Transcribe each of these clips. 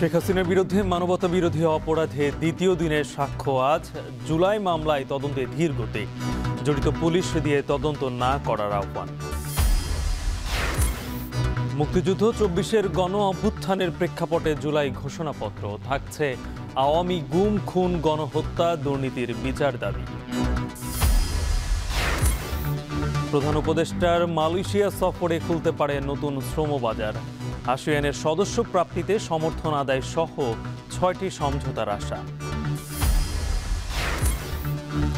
শেখ হাসিনার বিরুদ্ধে মানবতা বিরোধী অপরাধে দ্বিতীয় দিনের সাক্ষ্য আজ। জুলাই মামলায় তদন্তে ধীর গতি, জড়িত পুলিশ দিয়ে তদন্ত না করার আহ্বান। মুক্তিযুদ্ধ ২৪-এর গণ অভ্যুত্থানের প্রেক্ষাপটে জুলাই ঘোষণাপত্র থাকছে আওয়ামী গুম খুন গণহত্যা দুর্নীতির বিচার দাবি। প্রধান উপদেষ্টার মালয়েশিয়া সফরে খুলতে পারে নতুন শ্রমবাজার। আসিয়ানের সদস্য প্রাপ্তিতে সমর্থন আদায় সহ ৬টি সমঝোতার আশা।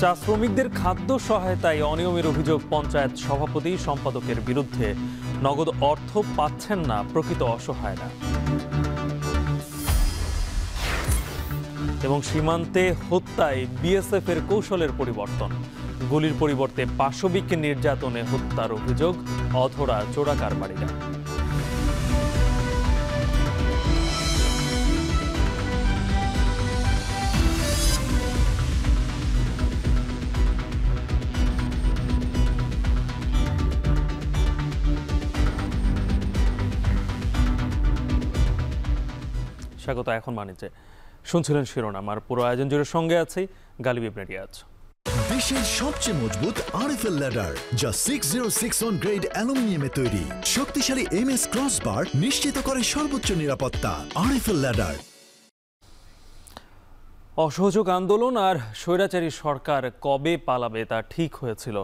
চা শ্রমিকদের খাদ্য সহায়তায় অনিয়মের অভিযোগ পঞ্চায়েত সভাপতি সম্পাদকের বিরুদ্ধে। নগদ অর্থ পাচ্ছেন না প্রকৃত অসহায়রা। এবং সীমান্তে হত্যায় বিএসএফ এর কৌশলের পরিবর্তন। গুলির পরিবর্তে পাশবিক নির্যাতনে হত্যার অভিযোগ, অধরা চোরা কারবারিরা। স্বাগত। এখন বাণিজ্যে শুনছিলেন শিরোনাম, আর পুরো আয়োজন জুড়ে সঙ্গে আছি গালিব ইবনে রিয়াজ। দেশের সবচেয়ে মজবুত আরএফএল ল্যাডার, যা 6061 গ্রেড অ্যালুমিনিয়ামে তৈরি। শক্তিশালী এমএস ক্রসবার নিশ্চিত করে সর্বোচ্চ নিরাপত্তা। RFL ladder. অসহযোগ আন্দোলন আর স্বৈরাচারী সরকার কবে পালাবে তা ঠিক হয়েছিল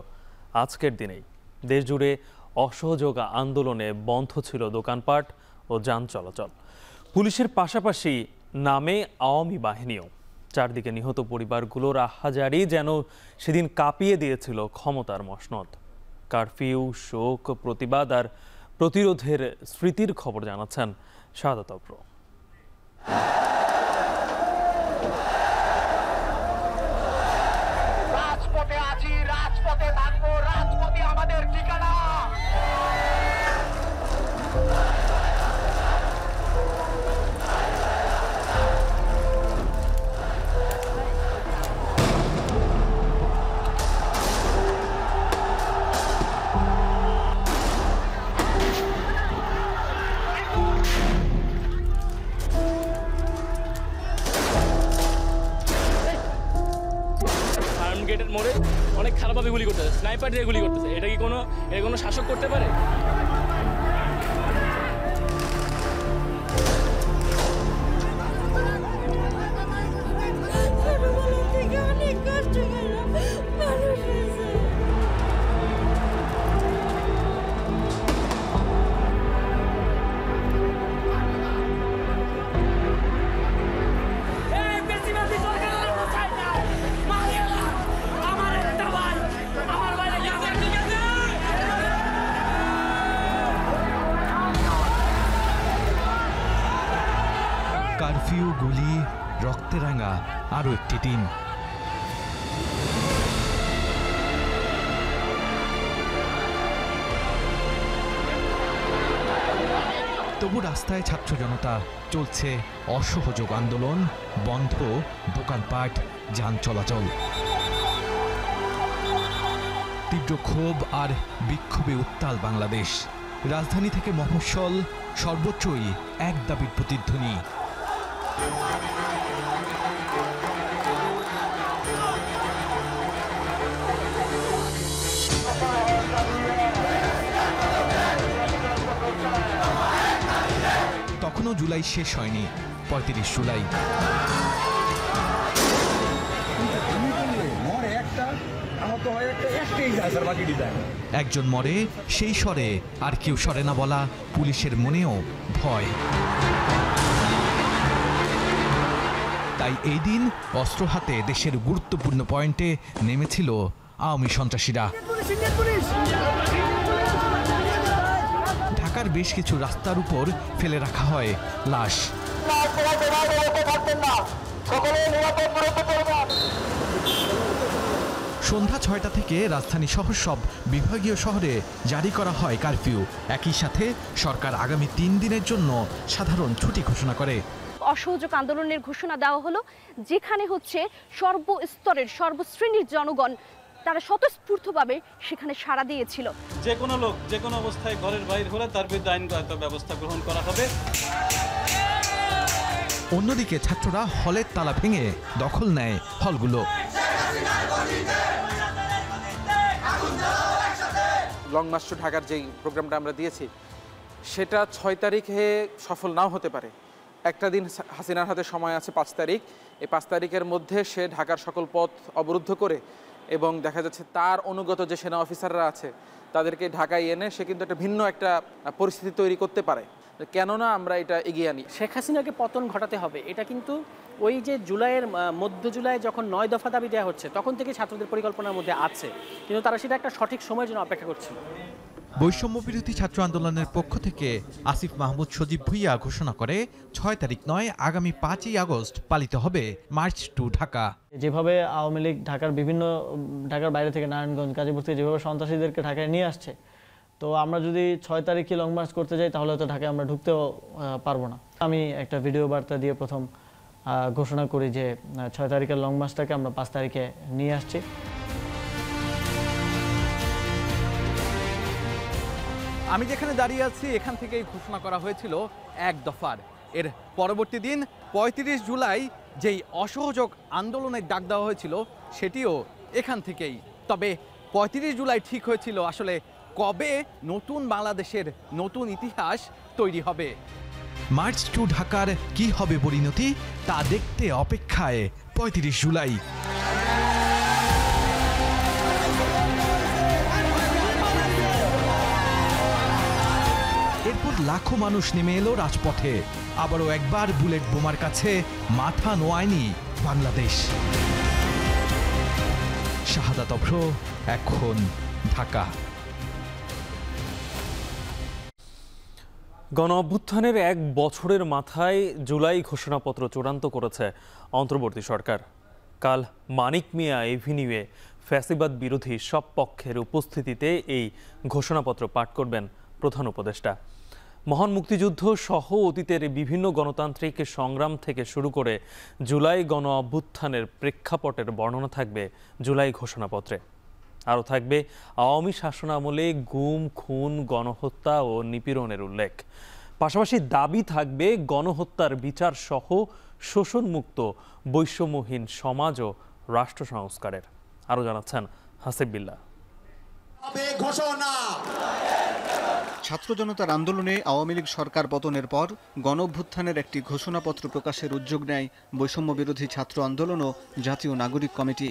আজকের দিনেই। দেশ জুড়ে অসহযোগ আন্দোলনে বন্ধ ছিল দোকানপাট ও যান চলাচল। পুলিশের পাশাপাশি নামে আওয়ামী বাহিনীও। চারদিকে নিহত পরিবারগুলোর আহাজারি যেন সেদিন কাঁপিয়ে দিয়েছিল ক্ষমতার মসনদ। কারফিউ, শোক, প্রতিবাদ আর প্রতিরোধের স্মৃতির খবর জানাচ্ছেন শাহাদাত অপ্র। রাজপথে আছি, রাজপথে থাকবো, রাজপথে আমাদের ঠিকানা। গেটের মোড়ে অনেক খারাপভাবে গুলি করতেছে, স্নাইপার দিয়ে গুলি করতেছে। এটা কি কোনো শাসক করতে পারে? কারফিউ, গুলি, রক্তে রাঙা আরো একটি দিন। তবু রাস্তায় ছাত্র জনতা, চলছে অসহযোগ আন্দোলন, বন্ধ দোকানপাট, যান চলাচল। তীব্র ক্ষোভ আর বিক্ষোভে উত্তাল বাংলাদেশ। রাজধানী থেকে মফস্বল সর্বত্রই এক দাবির প্রতিধ্বনি। তখনও জুলাই শেষ হয়নি। ৩৫ জুলাই। একজন মরে, সেই স্বরে আর কেউ সরে না বলা পুলিশের মনেও ভয়। তাই এই দিন অস্ত্র হাতে দেশের গুরুত্বপূর্ণ পয়েন্টে নেমেছিল আওয়ামী সন্ত্রাসীরা। ঢাকার বেশ কিছু রাস্তার উপর ফেলে রাখা হয় লাশ। সন্ধ্যা ৬টা থেকে রাজধানী সহ সব বিভাগীয় শহরে জারি করা হয় কারফিউ। একই সাথে সরকার আগামী ৩ দিনের জন্য সাধারণ ছুটি ঘোষণা করে। অসহযোগ আন্দোলনের ঘোষণা দেওয়া হলো, যেখানে হচ্ছে সর্বস্তরের সর্বশ্রেণীর জনগণ তারা স্বতঃস্ফূর্তভাবে সেখানে সাড়া দিয়েছিল। যে কোনো লোক যে কোনো অবস্থায় ঘরের বাইরে হলে তার বিরুদ্ধে আইনগত ব্যবস্থা গ্রহণ করা হবে। অন্যদিকে ছাত্ররা হলের তালা ভেঙে দখল নেয় হলগুলো। লং মার্চ টু ঢাকার যেই প্রোগ্রামটা আমরা দিয়েছি সেটা 6 তারিখে সফল নাও হতে পারে। একটা দিন হাসিনার হাতে সময় আছে 5 তারিখ। এই 5 তারিখের মধ্যে সে ঢাকার সকল পথ অবরুদ্ধ করে এবং দেখা যাচ্ছে তার অনুগত যে সেনা অফিসাররা আছে তাদেরকে ঢাকায় এনে সে কিন্তু একটা ভিন্ন একটা পরিস্থিতি তৈরি করতে পারে। কেননা আমরা এটা এগিয়ে আনি। শেখ হাসিনাকে পতন ঘটাতে হবে, এটা কিন্তু ওই যে জুলাইয়ের মধ্য জুলাই যখন 9 দফা দাবি দেওয়া হচ্ছে তখন থেকে ছাত্রদের পরিকল্পনার মধ্যে আছে, কিন্তু তারা সেটা একটা সঠিক সময়ের জন্য অপেক্ষা করছিল। বৈষম্য বিরোধী ছাত্র আন্দোলনের পক্ষ থেকে আসিফ মাহমুদ সজীব ভুইয়া ঘোষণা করে 6 তারিখ নয় আগামী 5ই আগস্ট পালিত হবে মার্চ টু ঢাকা। যেভাবে আওয়ামী লীগ ঢাকার বাইরে থেকে নারায়ণগঞ্জ গাজীপুর থেকে যেভাবে সন্ত্রাসীদেরকে ঢাকায় নিয়ে আসছে, তো আমরা যদি 6 তারিখে লং মার্চ করতে যাই তাহলে তো ঢাকায় আমরা ঢুকতেও পারবো না। আমি একটা ভিডিও বার্তা দিয়ে প্রথম ঘোষণা করি যে 6 তারিখের লং মার্চটাকে আমরা 5 তারিখে নিয়ে আসছি। আমি যেখানে দাঁড়িয়ে আছি এখান থেকেই ঘোষণা করা হয়েছিল 1 দফার। এর পরবর্তী দিন 35 জুলাই যেই অসহযোগ আন্দোলনের ডাক দেওয়া হয়েছিল সেটিও এখান থেকেই। তবে 35 জুলাই ঠিক হয়েছিল আসলে কবে নতুন বাংলাদেশের নতুন ইতিহাস তৈরি হবে। মার্চ টু ঢাকার কি হবে পরিণতি তা দেখতে অপেক্ষায় 35 জুলাই। এরপর লাখো মানুষ নেমে এলো রাজপথে। আবারও একবার বুলেট বোমার কাছে মাথা নোয়ায়নি বাংলাদেশ। শাহাদাত অভ্র, এখন ঢাকা। গণ অভ্যুত্থানের 1 বছরের মাথায় জুলাই ঘোষণাপত্র চূড়ান্ত করেছে অন্তর্বর্তী সরকার। কাল মানিক মিয়া এভিনিউয়ে ফ্যাসিবাদ বিরোধী সব পক্ষের উপস্থিতিতে এই ঘোষণাপত্র পাঠ করবেন প্রধান উপদেষ্টা। মহান মুক্তিযুদ্ধ সহ অতীতের বিভিন্ন গণতান্ত্রিক সংগ্রাম থেকে শুরু করে জুলাই গণ অভ্যুত্থানের প্রেক্ষাপটের বর্ণনা থাকবে জুলাই ঘোষণাপত্রে। আরও থাকবে আওয়ামী শাসনামলে গুম, খুন, গণহত্যা ও নিপীড়নের উল্লেখ। পাশাপাশি দাবি থাকবে গণহত্যার বিচার সহ শোষণমুক্ত বৈষম্যহীন সমাজ ও রাষ্ট্র সংস্কারের। আরও জানাচ্ছেন হাসিব বিল্লাহ। ছাত্র জনতার আন্দোলনে আওয়ামী লীগ সরকার পতনের পর গণঅভ্যুত্থানের একটি ঘোষণাপত্র প্রকাশের উদ্যোগ নেয় বৈষম্য বিরোধী ছাত্র আন্দোলন ও জাতীয় নাগরিক কমিটি।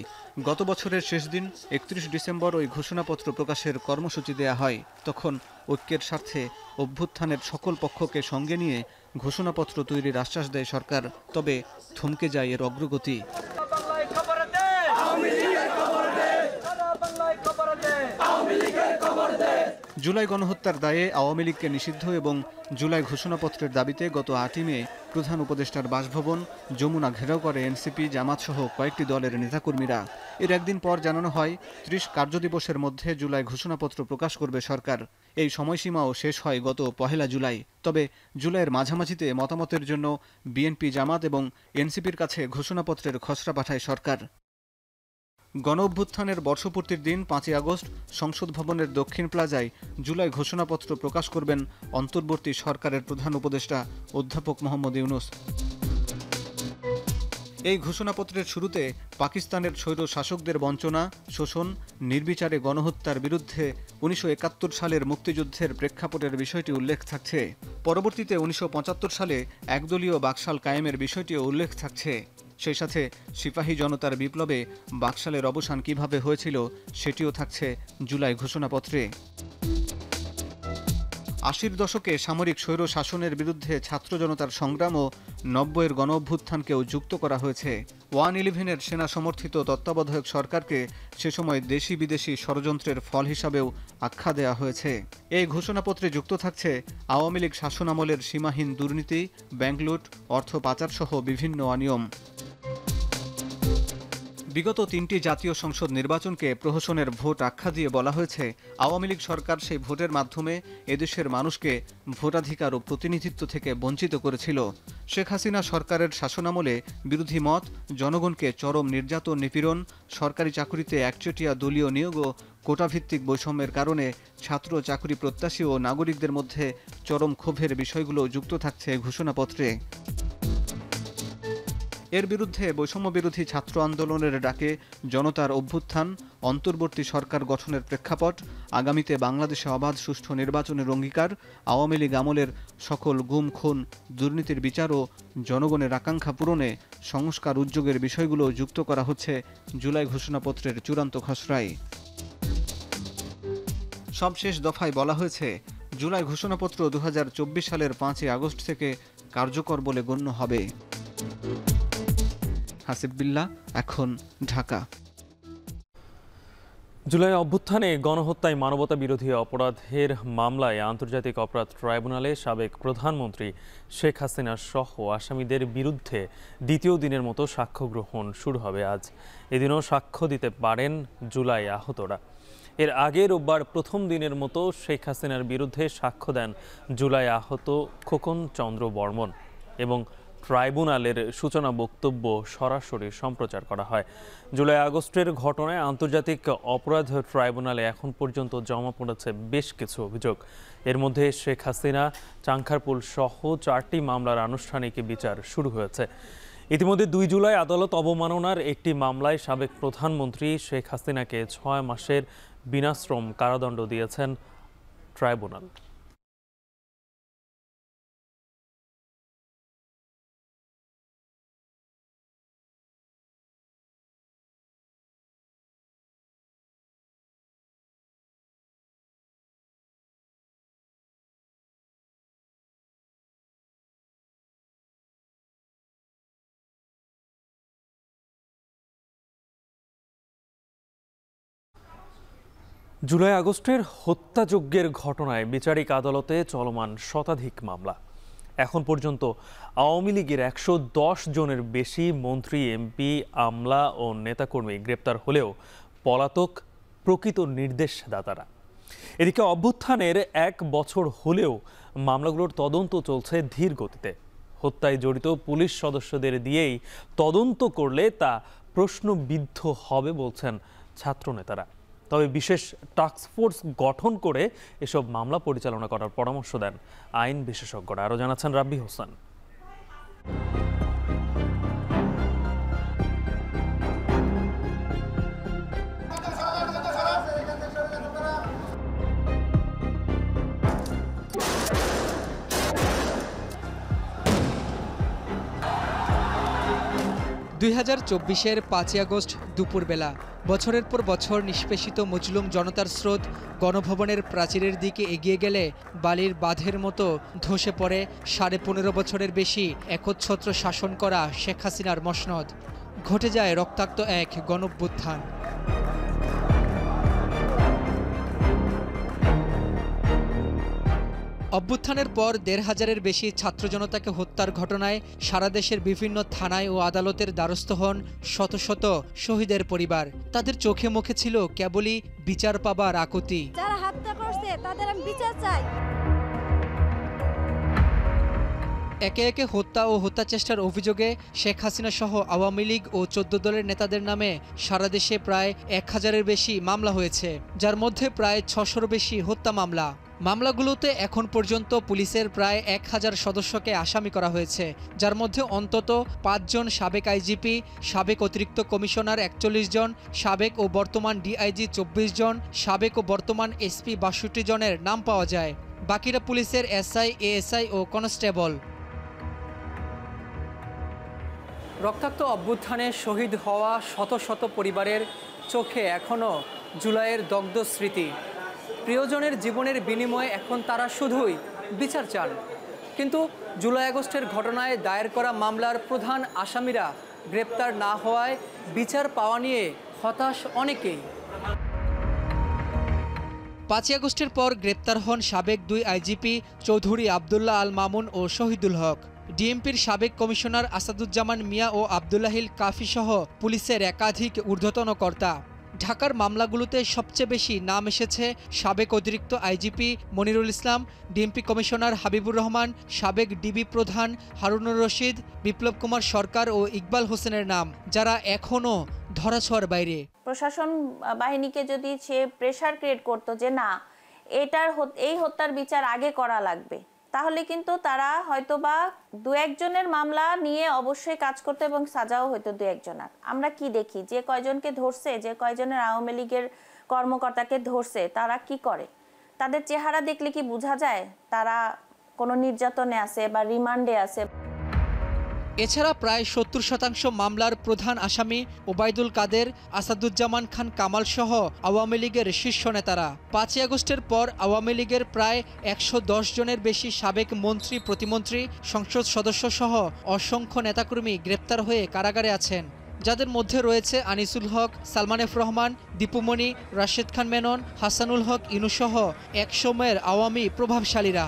গত বছরের শেষ দিন 31 ডিসেম্বর ওই ঘোষণাপত্র প্রকাশের কর্মসূচি দেয়া হয়। তখন ঐক্যের স্বার্থে অভ্যুত্থানের সকল পক্ষকে সঙ্গে নিয়ে ঘোষণাপত্র তৈরির আশ্বাস দেয় সরকার। তবে থমকে যায় এর অগ্রগতি। জুলাই গণহত্যার দায়ে আওয়ামী লীগকে নিষিদ্ধ এবং জুলাই ঘোষণাপত্রের দাবিতে গত 8ই মে প্রধান উপদেষ্টার বাসভবন যমুনা ঘেরাও করে এনসিপি, জামাত সহ কয়েকটি দলের নেতাকর্মীরা। এর একদিন পর জানানো হয় 30 কার্যদিবসের মধ্যে জুলাই ঘোষণাপত্র প্রকাশ করবে সরকার। এই সময়সীমাও শেষ হয় গত 1 জুলাই। তবে জুলাইয়ের মাঝামাঝিতে মতামতের জন্য বিএনপি, জামাত এবং এনসিপির কাছে ঘোষণাপত্রের খসড়া পাঠায় সরকার। গণঅভ্যুত্থানের বর্ষপূর্তির দিন 5ই আগস্ট সংসদ ভবনের দক্ষিণ প্লাজায় জুলাই ঘোষণাপত্র প্রকাশ করবেন অন্তর্বর্তী সরকারের প্রধান উপদেষ্টা অধ্যাপক মোহাম্মদ ইউনূস। এই ঘোষণাপত্রের শুরুতে পাকিস্তানের স্বৈর শাসকদের বঞ্চনা, শোষণ, নির্বিচারে গণহত্যার বিরুদ্ধে 1971 সালের মুক্তিযুদ্ধের প্রেক্ষাপটের বিষয়টি উল্লেখ থাকছে। পরবর্তীতে 1975 সালে একদলীয় বাকশাল কায়েমের বিষয়টিও উল্লেখ থাকছে। সেই সাথে সিপাহী জনতার বিপ্লবে বাকশালের অবসান কিভাবে হয়েছিল সেটিও থাকছে জুলাই ঘোষণাপত্রে। 80-র দশকে সামরিক স্বৈর শাসনের বিরুদ্ধে ছাত্র জনতার সংগ্রাম ও 90-এর গণঅভ্যুত্থানকেও যুক্ত করা হয়েছে। 111-এর সেনা সমর্থিত তত্ত্বাবধায়ক সরকারকে সে সময় দেশি বিদেশি ষড়যন্ত্রের ফল হিসাবেও আখ্যা দেওয়া হয়েছে। এই ঘোষণাপত্রে যুক্ত থাকছে আওয়ামী লীগ শাসনামলের সীমাহীন দুর্নীতি, ব্যাংক লুট, অর্থ পাচার সহ বিভিন্ন অনিয়ম। বিগত 3টি জাতীয় সংসদ নির্বাচনকে প্রহসনের ভোট আখ্যা দিয়ে বলা হয়েছে আওয়ামী লীগ সরকার সেই ভোটের মাধ্যমে এদেশের মানুষকে ভোটাধিকার ও প্রতিনিধিত্ব থেকে বঞ্চিত করেছিল। শেখ হাসিনা সরকারের শাসনামলে বিরোধী মত, জনগণকে চরম নির্যাতন, নিপীড়ন, সরকারি চাকুরিতে একচেটিয়া দলীয় নিয়োগ ও কোটাভিত্তিক বৈষম্যের কারণে ছাত্র, চাকুরি প্রত্যাশী ও নাগরিকদের মধ্যে চরম ক্ষোভের বিষয়গুলো যুক্ত থাকছে ঘোষণাপত্রে। এর বিরুদ্ধে বৈষম্য বিরোধী ছাত্র আন্দোলনের ডাকে জনতার অভ্যুত্থান, অন্তর্বর্তী সরকার গঠনের প্রেক্ষাপট, আগামীতে বাংলাদেশে অবাধ সুষ্ঠু নির্বাচনের অঙ্গীকার, আওয়ামী লীগ আমলের সকল গুম খুন দুর্নীতির বিচার ও জনগণের আকাঙ্ক্ষা পূরণে সংস্কার উদ্যোগের বিষয়গুলো যুক্ত করা হচ্ছে জুলাই ঘোষণাপত্রের চূড়ান্ত খসড়ায়। সবশেষ দফায় বলা হয়েছে, জুলাই ঘোষণাপত্র 2024 সালের 5 আগস্ট থেকে কার্যকর বলে গণ্য হবে। হাসিব বিল্লাহ, এখন, ঢাকা। জুলাই অভ্যুত্থানে গণহত্যায় মানবতা বিরোধী অপরাধের মামলায় আন্তর্জাতিক অপরাধ ট্রাইব্যুনালে সাবেক প্রধানমন্ত্রী শেখ হাসিনা সহ আসামিদের বিরুদ্ধে দ্বিতীয় দিনের মতো সাক্ষ্য গ্রহণ শুরু হবে আজ। এদিনও সাক্ষ্য দিতে পারেন জুলাই আহতরা। এর আগে রোববার প্রথম দিনের মতো শেখ হাসিনার বিরুদ্ধে সাক্ষ্য দেন জুলাই আহত খোকন চন্দ্র বর্মন এবং ট্রাইব্যুনালের সূচনা বক্তব্য সরাসরি সম্প্রচার করা হয়। জুলাই আগস্টের ঘটনায় আন্তর্জাতিক অপরাধ ট্রাইব্যুনালে এখন পর্যন্ত জমা পড়েছে বেশ কিছু অভিযোগ। এর মধ্যে শেখ হাসিনা, চাংখারপুল সহ 4টি মামলার আনুষ্ঠানিক বিচার শুরু হয়েছে। ইতিমধ্যে 2 জুলাই আদালত অবমাননার একটি মামলায় সাবেক প্রধানমন্ত্রী শেখ হাসিনাকে 6 মাসের বিনাশ্রম কারাদণ্ড দিয়েছেন ট্রাইব্যুনাল। জুলাই আগস্টের হত্যাযজ্ঞের ঘটনায় বিচারিক আদালতে চলমান শতাধিক মামলা। এখন পর্যন্ত আওয়ামী লীগের 110 জনের বেশি মন্ত্রী, এমপি, আমলা ও নেতাকর্মী গ্রেপ্তার হলেও পলাতক প্রকৃত নির্দেশদাতারা। এদিকে অভ্যুত্থানের 1 বছর হলেও মামলাগুলোর তদন্ত চলছে ধীর গতিতে। হত্যায় জড়িত পুলিশ সদস্যদের দিয়েই তদন্ত করলে তা প্রশ্নবিদ্ধ হবে বলছেন ছাত্রনেতারা। তবে বিশেষ টাস্কফোর্স গঠন করে এসব মামলা পরিচালনা করার পরামর্শ দেন আইন বিশেষজ্ঞরা। আরও জানাচ্ছেন রাব্বি হোসেন। 2024-এর 5 আগস্ট দুপুরবেলা বছরের পর বছর নিষ্পেষিত মজলুম জনতার স্রোত গণভবনের প্রাচীরের দিকে এগিয়ে গেলে বালির বাঁধের মতো ধসে পড়ে 15.5 বছরের বেশি একচ্ছত্র শাসন করা শেখ হাসিনার মসনদ। ঘটে যায় রক্তাক্ত এক গণঅভ্যুত্থান। অভ্যুত্থানের পর 1,500-এর বেশি ছাত্র জনতাকে হত্যার ঘটনায় সারা দেশের বিভিন্ন থানায় ও আদালতের দ্বারস্থ হন শত শত শহীদের পরিবার। তাদের চোখে মুখে ছিল কেবলই বিচার পাবার আকুতি। যারা হত্যা করছে তাদের আমি বিচার চাই। একে একে হত্যা ও হত্যাচেষ্টার অভিযোগে শেখ হাসিনা সহ আওয়ামী লীগ ও 14 দলের নেতাদের নামে সারা দেশে প্রায় 1,000-এর বেশি মামলা হয়েছে, যার মধ্যে প্রায় 600-র বেশি হত্যা মামলা। মামলাগুলোতে এখন পর্যন্ত পুলিশের প্রায় 1,000 সদস্যকে আসামি করা হয়েছে, যার মধ্যে অন্তত 5 জন সাবেক আইজিপি, সাবেক অতিরিক্ত কমিশনার 41 জন, সাবেক ও বর্তমান ডিআইজি 24 জন, সাবেক ও বর্তমান এসপি 62 জনের নাম পাওয়া যায়। বাকিরা পুলিশের এসআই, এএসআই ও কনস্টেবল। রক্তাক্ত অভ্যুত্থানে শহীদ হওয়া শত শত পরিবারের চোখে এখনও জুলাইয়ের দগ্ধ স্মৃতি। প্রিয়জনের জীবনের বিনিময়ে এখন তারা শুধুই বিচার চান। কিন্তু জুলাই আগস্টের ঘটনায় দায়ের করা মামলার প্রধান আসামিরা গ্রেপ্তার না হওয়ায় বিচার পাওয়া নিয়ে হতাশ অনেকেই। 5 আগস্টের পর গ্রেপ্তার হন সাবেক 2 আইজিপি চৌধুরী আবদুল্লাহ আল মামুন ও শহীদুল হক, ডিএমপির সাবেক কমিশনার আসাদুজ্জামান মিয়া ও আবদুল্লাহিল কাফি সহ পুলিশের একাধিক ঊর্ধ্বতন কর্তা। ঢাকার মামলাগুলোতে সবচেয়ে বেশি নাম এসেছে সাবেক অতিরিক্ত আইজিপি মনিরুল ইসলাম, ডিএমপি কমিশনার হাবিবুর রহমান, সাবেক ডিবি প্রধান হারুনুর রশিদ, বিপ্লব কুমার সরকার ও ইকবাল হোসেনের নাম, যারা এখনও ধরাছোঁয়ার বাইরে। প্রশাসন বাহিনীকে যদি সে প্রেসার ক্রিয়েট করতো যে না এই হত্যার বিচার আগে করা লাগবে, তাহলে কিন্তু তারা হয়তোবা দু একজনের মামলা নিয়ে অবশ্যই কাজ করতে এবং সাজাও হয়তো দু একজনের। আমরা কি দেখি, যে কয়জনকে ধরছে, যে কয়জনের আওয়ামী লীগের কর্মকর্তাকে ধরছে, তারা কি করে, তাদের চেহারা দেখলে কি বোঝা যায় তারা কোনো নির্যাতনে আছে বা রিমান্ডে আছে? এছাড়া প্রায় ৭০% মামলার প্রধান আসামি ওবায়দুল কাদের, আসাদুজ্জামান খান কামাল সহ আওয়ামী লীগের শীর্ষ নেতারা। ৫ই আগস্টের পর আওয়ামী লীগের প্রায় ১১০ জনের বেশি সাবেক মন্ত্রী, প্রতিমন্ত্রী, সংসদ সদস্য সহ অসংখ্য নেতাকর্মী গ্রেপ্তার হয়ে কারাগারে আছেন, যাদের মধ্যে রয়েছে আনিসুল হক, সালমান এফ রহমান, দীপুমণি, রাশেদ খান মেনন, হাসানুল হক ইনু সহ একসময়ের আওয়ামী প্রভাবশালীরা।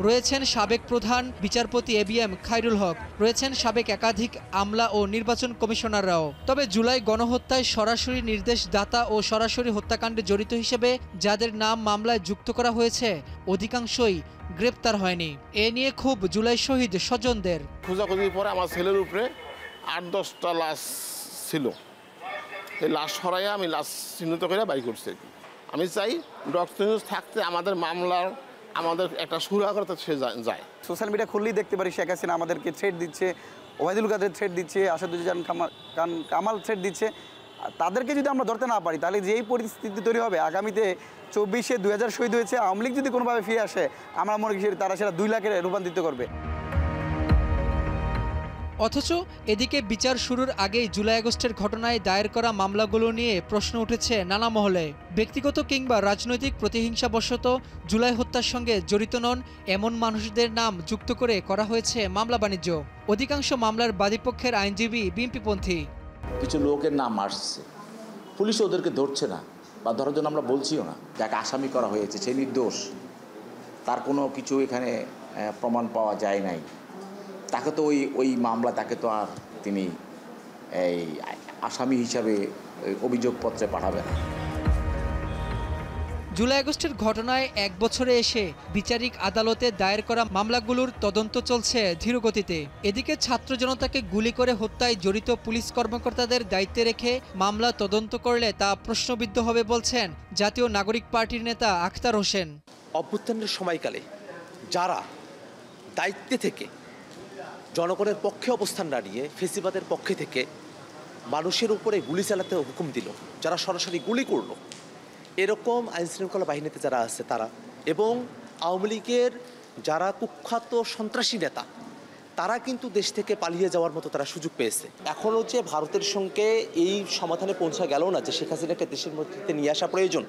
রয়েছেন সাবেক প্রধান বিচারপতি ABM খায়রুল হক, রয়েছেন সাবেক একাধিক আমলা ও নির্বাচন কমিশনাররাও। তবে জুলাই গণহত্যায় সরাসরি নির্দেশদাতা ও সরাসরি হত্যাকাণ্ডে জড়িত হিসেবে যাদের নাম মামলায় যুক্ত করা হয়েছে অধিকাংশই গ্রেপ্তার হয়নি। এ নিয়ে খুব জুলাই শহীদ স্বজনদের। খোঁজাখুঁজির পরে আমার ছেলের উপরে ৮-১০টা লাশ ছিল, এই লাশ সরাইয়া আমি লাশ চিহ্নিত করে বাড়ি করছি। আমি চাই ডক্টর নিউজ থাকতে আমাদের মামলার আমাদের একটা সুরাহা করতে সে যায়। সোশ্যাল মিডিয়া খুললেই দেখতে পারি শেখ হাসিনা আমাদেরকে থ্রেট দিচ্ছে, ওবায়দুল কাদের থ্রেট দিচ্ছে, আসাদুজ্জামান কামাল থ্রেট দিচ্ছে। তাদেরকে যদি আমরা ধরতে না পারি তাহলে যেই পরিস্থিতি তৈরি হবে, আগামীতে ২৪-এ ২০০০ শহীদ হয়েছে, আওয়ামী লীগ যদি কোনোভাবে ফিরে আসে, আমরা মনে করি তারা সেটা ২ লাখে রূপান্তরিত করবে। অথচ এদিকে বিচার শুরুর আগেই জুলাই আগস্টের ঘটনায় দায়ের করা মামলাগুলো নিয়ে প্রশ্ন উঠেছে নানা মহলে। ব্যক্তিগত কিংবা রাজনৈতিক প্রতিহিংসাবশত জুলাই হত্যার সঙ্গে জড়িত নন এমন মানুষদের নাম যুক্ত করে করা হয়েছে মামলা বাণিজ্য। অধিকাংশ মামলার বাদীপক্ষের আইনজীবী বিএনপিপন্থী। কিছু লোকের নাম আসছে, পুলিশ ওদেরকে ধরছে না বা ধরার জন্য আমরা বলছিও না। যাকে আসামি করা হয়েছে সে নির্দোষ, তার কোনো কিছু এখানে প্রমাণ পাওয়া যায় নাই, তাকে তো ওই মামলা তাকে তো আর তিনি এই আসামি হিসাবে অভিযোগপত্রে পাঠাবেন। জুলাই আগস্টের ঘটনায় ১ বছরে এসে বিচারিক আদালতে দায়ের করা মামলাগুলোর তদন্ত চলছে ধীরগতিতে। এদিকে ছাত্র জনতাকে গুলি করে হত্যায় জড়িত পুলিশ কর্মকর্তাদের দায়িত্বে রেখে মামলা তদন্ত করলে তা প্রশ্নবিদ্ধ হবে বলছেন জাতীয় নাগরিক পার্টির নেতা আখতার হোসেন। অভ্যুত্থানের সময়কালে যারা দায়িত্বে থেকে জনগণের পক্ষে অবস্থান না নিয়ে ফেসিবাদের পক্ষে থেকে মানুষের উপরে গুলি চালাতে হুকুম দিল, যারা সরাসরি গুলি করলো, এরকম আইনশৃঙ্খলা বাহিনীতে যারা আছে তারা, এবং আওয়ামী লীগের যারা কুখ্যাত সন্ত্রাসী নেতা, তারা কিন্তু দেশ থেকে পালিয়ে যাওয়ার মতো তারা সুযোগ পেয়েছে। এখনও যে ভারতের সঙ্গে এই সমাধানে পৌঁছা গেল না যে শেখ হাসিনাকে দেশের মধ্যে নিয়ে আসা প্রয়োজন,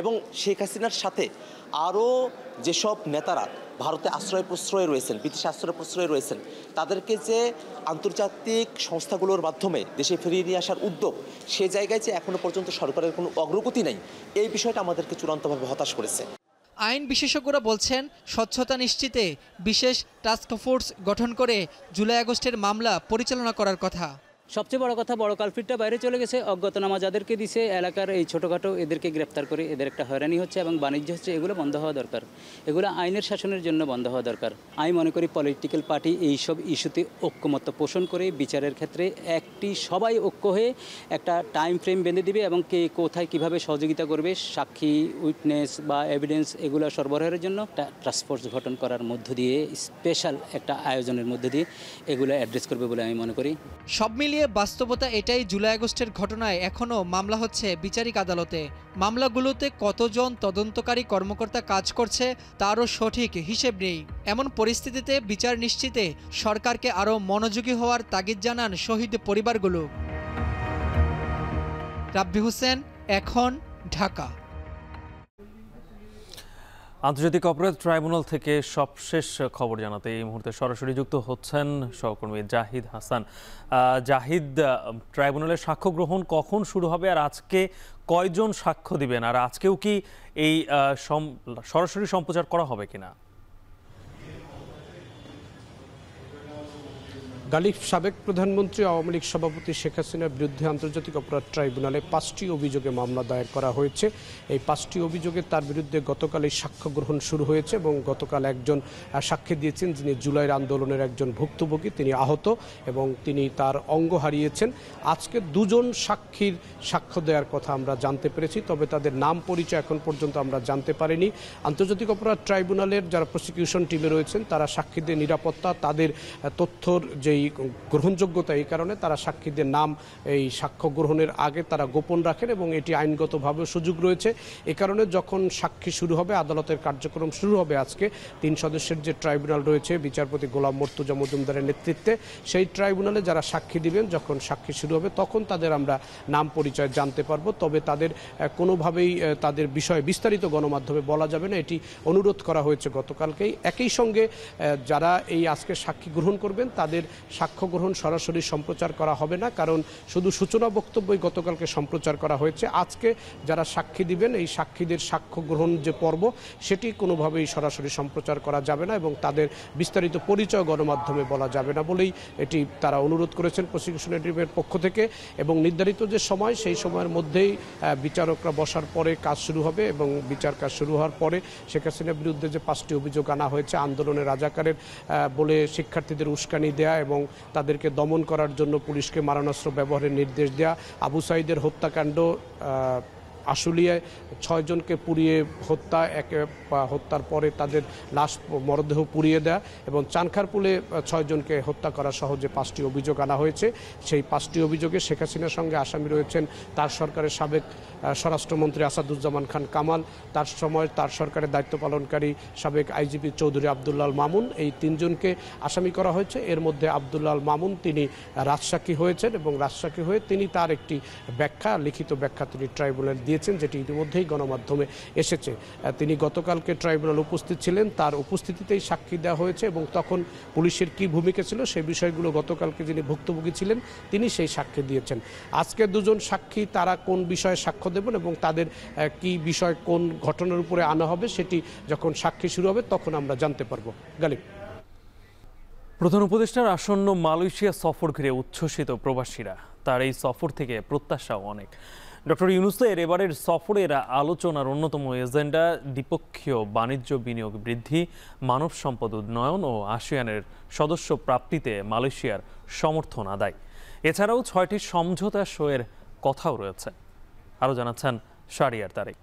এবং শেখ হাসিনার সাথে আরও যেসব নেতারা ভারতে আশ্রয় প্রশ্রয়ে রয়েছেন, বিদেশে আশ্রয় প্রশ্রয়ে রয়েছেন, তাদেরকে যে আন্তর্জাতিক সংস্থাগুলোর মাধ্যমে দেশে ফিরিয়ে নিয়ে আসার উদ্যোগ, সে জায়গায় যে এখনও পর্যন্ত সরকারের কোনো অগ্রগতি নেই, এই বিষয়টা আমাদেরকে চূড়ান্তভাবে হতাশ করেছে। আইন বিশেষজ্ঞরা বলছেন স্বচ্ছতা নিশ্চিতে বিশেষ টাস্কফোর্স গঠন করে জুলাই আগস্টের মামলা পরিচালনা করার কথা। সবচেয়ে বড় কথা, বড় কালফিটটা বাইরে চলে গেছে, অজ্ঞাতনামা যাদেরকে দিছে এলাকার এই ছোটোখাটো এদেরকে গ্রেপ্তার করে এদের একটা হয়রানি হচ্ছে এবং বাণিজ্য হচ্ছে, এগুলো বন্ধ হওয়া দরকার। এগুলো আইনের শাসনের জন্য বন্ধ হওয়া দরকার। আমি মনে করি পলিটিক্যাল পার্টি এইসব ইস্যুতে ঐক্যমত্য পোষণ করে বিচারের ক্ষেত্রে সবাই ঐক্য হয়ে একটা টাইম ফ্রেম বেঁধে দিবে এবং কে কোথায় কীভাবে সহযোগিতা করবে, সাক্ষী, উইটনেস বা এভিডেন্স এগুলো সরবরাহের জন্য একটা টাস্কফোর্স গঠন করার মধ্য দিয়ে, স্পেশাল একটা আয়োজনের মধ্য দিয়ে এগুলো অ্যাড্রেস করবে বলে আমি মনে করি। সব মিলিয়ে বাস্তবতা এটাই, জুলাই আগস্টের ঘটনায় এখনও মামলা হচ্ছে বিচারিক আদালতে। মামলাগুলোতে কতজন তদন্তকারী কর্মকর্তা কাজ করছে তারও সঠিক হিসেব নেই। এমন পরিস্থিতিতে বিচার নিশ্চিতে সরকারকে আরও মনোযোগী হওয়ার তাগিদ জানান শহীদ পরিবারগুলো। রাব্বি হোসেন, এখন, ঢাকা। আন্তর্জাতিক অপরাধ ট্রাইব্যুনাল থেকে সবশেষ খবর জানাতে এই মুহূর্তে সরাসরি যুক্ত হচ্ছেন সহকর্মী জাহিদ হাসান। জাহিদ, ট্রাইব্যুনালের সাক্ষ্য গ্রহণ কখন শুরু হবে আর আজকে কয়জন সাক্ষ্য দিবেন, আর আজকেও কি এই সরাসরি সম্প্রচার করা হবে কিনা? গালিব সাবেক প্রধানমন্ত্রী আওয়ামী লীগ সভাপতি শেখ হাসিনার বিরুদ্ধে আন্তর্জাতিক অপরাধ ট্রাইব্যুনালে 5টি অভিযোগে মামলা দায়ের করা হয়েছে। এই 5টি অভিযোগে তার বিরুদ্ধে গতকালই সাক্ষ্য গ্রহণ শুরু হয়েছে এবং গতকাল একজন সাক্ষী দিয়েছেন যিনি জুলাইয়ের আন্দোলনের একজন ভুক্তভোগী, তিনি আহত এবং তিনি তার অঙ্গ হারিয়েছেন। আজকে দুজন সাক্ষীর সাক্ষ্য দেওয়ার কথা আমরা জানতে পেরেছি, তবে তাদের নাম পরিচয় এখন পর্যন্ত আমরা জানতে পারিনি। আন্তর্জাতিক অপরাধ ট্রাইব্যুনালের যারা প্রসিকিউশন টিমে রয়েছেন তারা সাক্ষীদের নিরাপত্তা, তাদের তথ্যর যেই গ্রহণযোগ্যতা, এই কারণে তারা সাক্ষীদের নাম এই সাক্ষ্য গ্রহণের আগে তারা গোপন রাখেন এবং এটি আইনগতভাবে সুযোগ রয়েছে। এ কারণে যখন সাক্ষী শুরু হবে, আদালতের কার্যক্রম শুরু হবে আজকে, 3 সদস্যের যে ট্রাইব্যুনাল রয়েছে বিচারপতি গোলাম মর্তুজা মজুমদারের নেতৃত্বে, সেই ট্রাইব্যুনালে যারা সাক্ষী দিবেন যখন সাক্ষী শুরু হবে তখন তাদের আমরা নাম পরিচয় জানতে পারবো। তবে তাদের কোনোভাবেই তাদের বিষয়ে বিস্তারিত গণমাধ্যমে বলা যাবে না, এটি অনুরোধ করা হয়েছে গতকালকেই। একই সঙ্গে যারা এই আজকে সাক্ষী গ্রহণ করবেন তাদের সাক্ষ্য গ্রহণ সরাসরি সম্প্রচার করা হবে না, কারণ শুধু সূচনা বক্তব্যই গতকালকে সম্প্রচার করা হয়েছে। আজকে যারা সাক্ষী দিবেন এই সাক্ষীদের সাক্ষ্য গ্রহণ যে পর্ব সেটি কোনোভাবেই সরাসরি সম্প্রচার করা যাবে না এবং তাদের বিস্তারিত পরিচয় গণমাধ্যমে বলা যাবে না বলেই এটি তারা অনুরোধ করেছেন প্রসিকিউশন টিমের পক্ষ থেকে। এবং নির্ধারিত যে সময়, সেই সময়ের মধ্যেই বিচারকরা বসার পরে কাজ শুরু হবে এবং বিচার কাজ শুরু হওয়ার পরে শেখ হাসিনার বিরুদ্ধে যে 5টি অভিযোগ আনা হয়েছে, আন্দোলনের রাজাকারের বলে শিক্ষার্থীদের উস্কানি দেয়া এবং তাদেরকে দমন করার জন্য পুলিশকে মারণাস্ত্র ব্যবহারের নির্দেশ দেয়া, আবু সাঈদের হত্যাকাণ্ড, আশুলিয়ায় 6 জনকে পুড়িয়ে হত্যা, হত্যার পরে তাদের লাশ মরদেহ পুড়িয়ে দেয়া এবং চানখারপুলে 6 জনকে হত্যা করা সহ যে 5টি অভিযোগ আনা হয়েছে, সেই 5টি অভিযোগে শেখ হাসিনার সঙ্গে আসামি রয়েছেন তার সরকারের সাবেক স্বরাষ্ট্রমন্ত্রী আসাদুজ্জামান খান কামাল, তার সময় তার সরকারের দায়িত্ব পালনকারী সাবেক আইজিপি চৌধুরী আবদুল্লাল মামুন, এই 3 জনকে আসামি করা হয়েছে। এর মধ্যে আবদুল্লাল মামুন তিনি রাজসাক্ষী হয়েছেন এবং রাজসাক্ষী হয়ে তিনি তার একটি ব্যাখ্যা, লিখিত ব্যাখ্যা তিনি ট্রাইব্যুনালে দিয়েছেন, যেটি ইতিমধ্যেই গণমাধ্যমে এসেছে। তিনি গতকালকে ট্রাইব্যুনাল উপস্থিত ছিলেন, তার উপস্থিতিতেই সাক্ষী দেওয়া হয়েছে এবং তখন পুলিশের কি ভূমিকা ছিল সেই বিষয়গুলো গতকালকে যিনি ভুক্তভোগী ছিলেন তিনি সেই সাক্ষী দিয়েছেন। আজকে দুজন সাক্ষী তারা কোন বিষয়ে সাক্ষ্য দেবেন এবং তাদের কি বিষয়, কোন ঘটনার উপরে আনা হবে সেটি যখন সাক্ষী শুরু হবে তখন আমরা জানতে পারবো। গালিব। প্রধান উপদেষ্টার আসন্ন মালয়েশিয়া সফর ঘিরে উচ্ছ্বসিত প্রবাসীরা। তার এই সফর থেকে প্রত্যাশাও অনেক। ডক্টর ইউনূসের এবারের সফরের আলোচনার অন্যতম এজেন্ডা দ্বিপক্ষীয় বাণিজ্য বিনিয়োগ বৃদ্ধি, মানব সম্পদ উন্নয়ন ও আসিয়ানের সদস্য প্রাপ্তিতে মালয়েশিয়ার সমর্থন আদায়। এছাড়াও 6টি সমঝোতা সইয়ের কথাও রয়েছে। আরও জানাচ্ছেন শাহরিয়ার তারেক।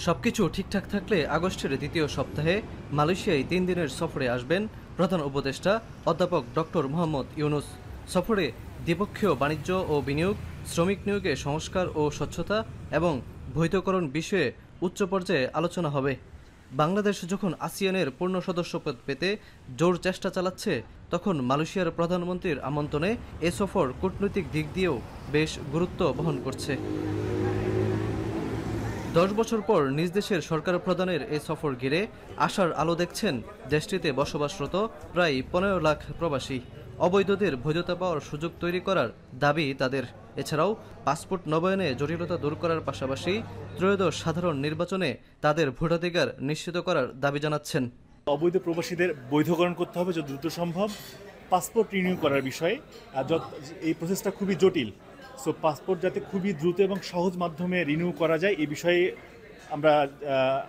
সবকিছু ঠিকঠাক থাকলে আগস্টের 2য় সপ্তাহে মালয়েশিয়ায় 3 দিনের সফরে আসবেন প্রধান উপদেষ্টা অধ্যাপক ডক্টর মোহাম্মদ ইউনূস। সফরে দ্বিপক্ষীয় বাণিজ্য ও বিনিয়োগ, শ্রমিক নিয়োগে সংস্কার ও স্বচ্ছতা এবং বৈধকরণ বিষয়ে উচ্চ পর্যায়ে আলোচনা হবে। বাংলাদেশ যখন আসিয়ানের পূর্ণ সদস্যপদ পেতে জোর চেষ্টা চালাচ্ছে, তখন মালয়েশিয়ার প্রধানমন্ত্রীর আমন্ত্রণে এ সফর কূটনৈতিক দিক দিয়েও বেশ গুরুত্ব বহন করছে। 10 বছর পর নিজ দেশের সরকার প্রধানের এ সফর ঘিরে আশার আলো দেখছেন দেশটিতে বসবাসরত প্রায় 15 লাখ প্রবাসী। অবৈধদের বৈধতা পাওয়ার সুযোগ তৈরি করার দাবি তাদের। এছাড়াও পাসপোর্ট নবায়নে জটিলতা দূর করার পাশাপাশি ত্রয়োদশ সাধারণ নির্বাচনে তাদের ভোটাধিকার নিশ্চিত করার দাবি জানাচ্ছেন। অবৈধ প্রবাসীদের বৈধকরণ করতে হবে যত দ্রুত সম্ভব। পাসপোর্ট রিনিউ করার বিষয়ে এই প্রসেসটা খুবই জটিল, সো পাসপোর্ট যাতে খুবই দ্রুত এবং সহজ মাধ্যমে রিনিউ করা যায় এই বিষয়ে আমরা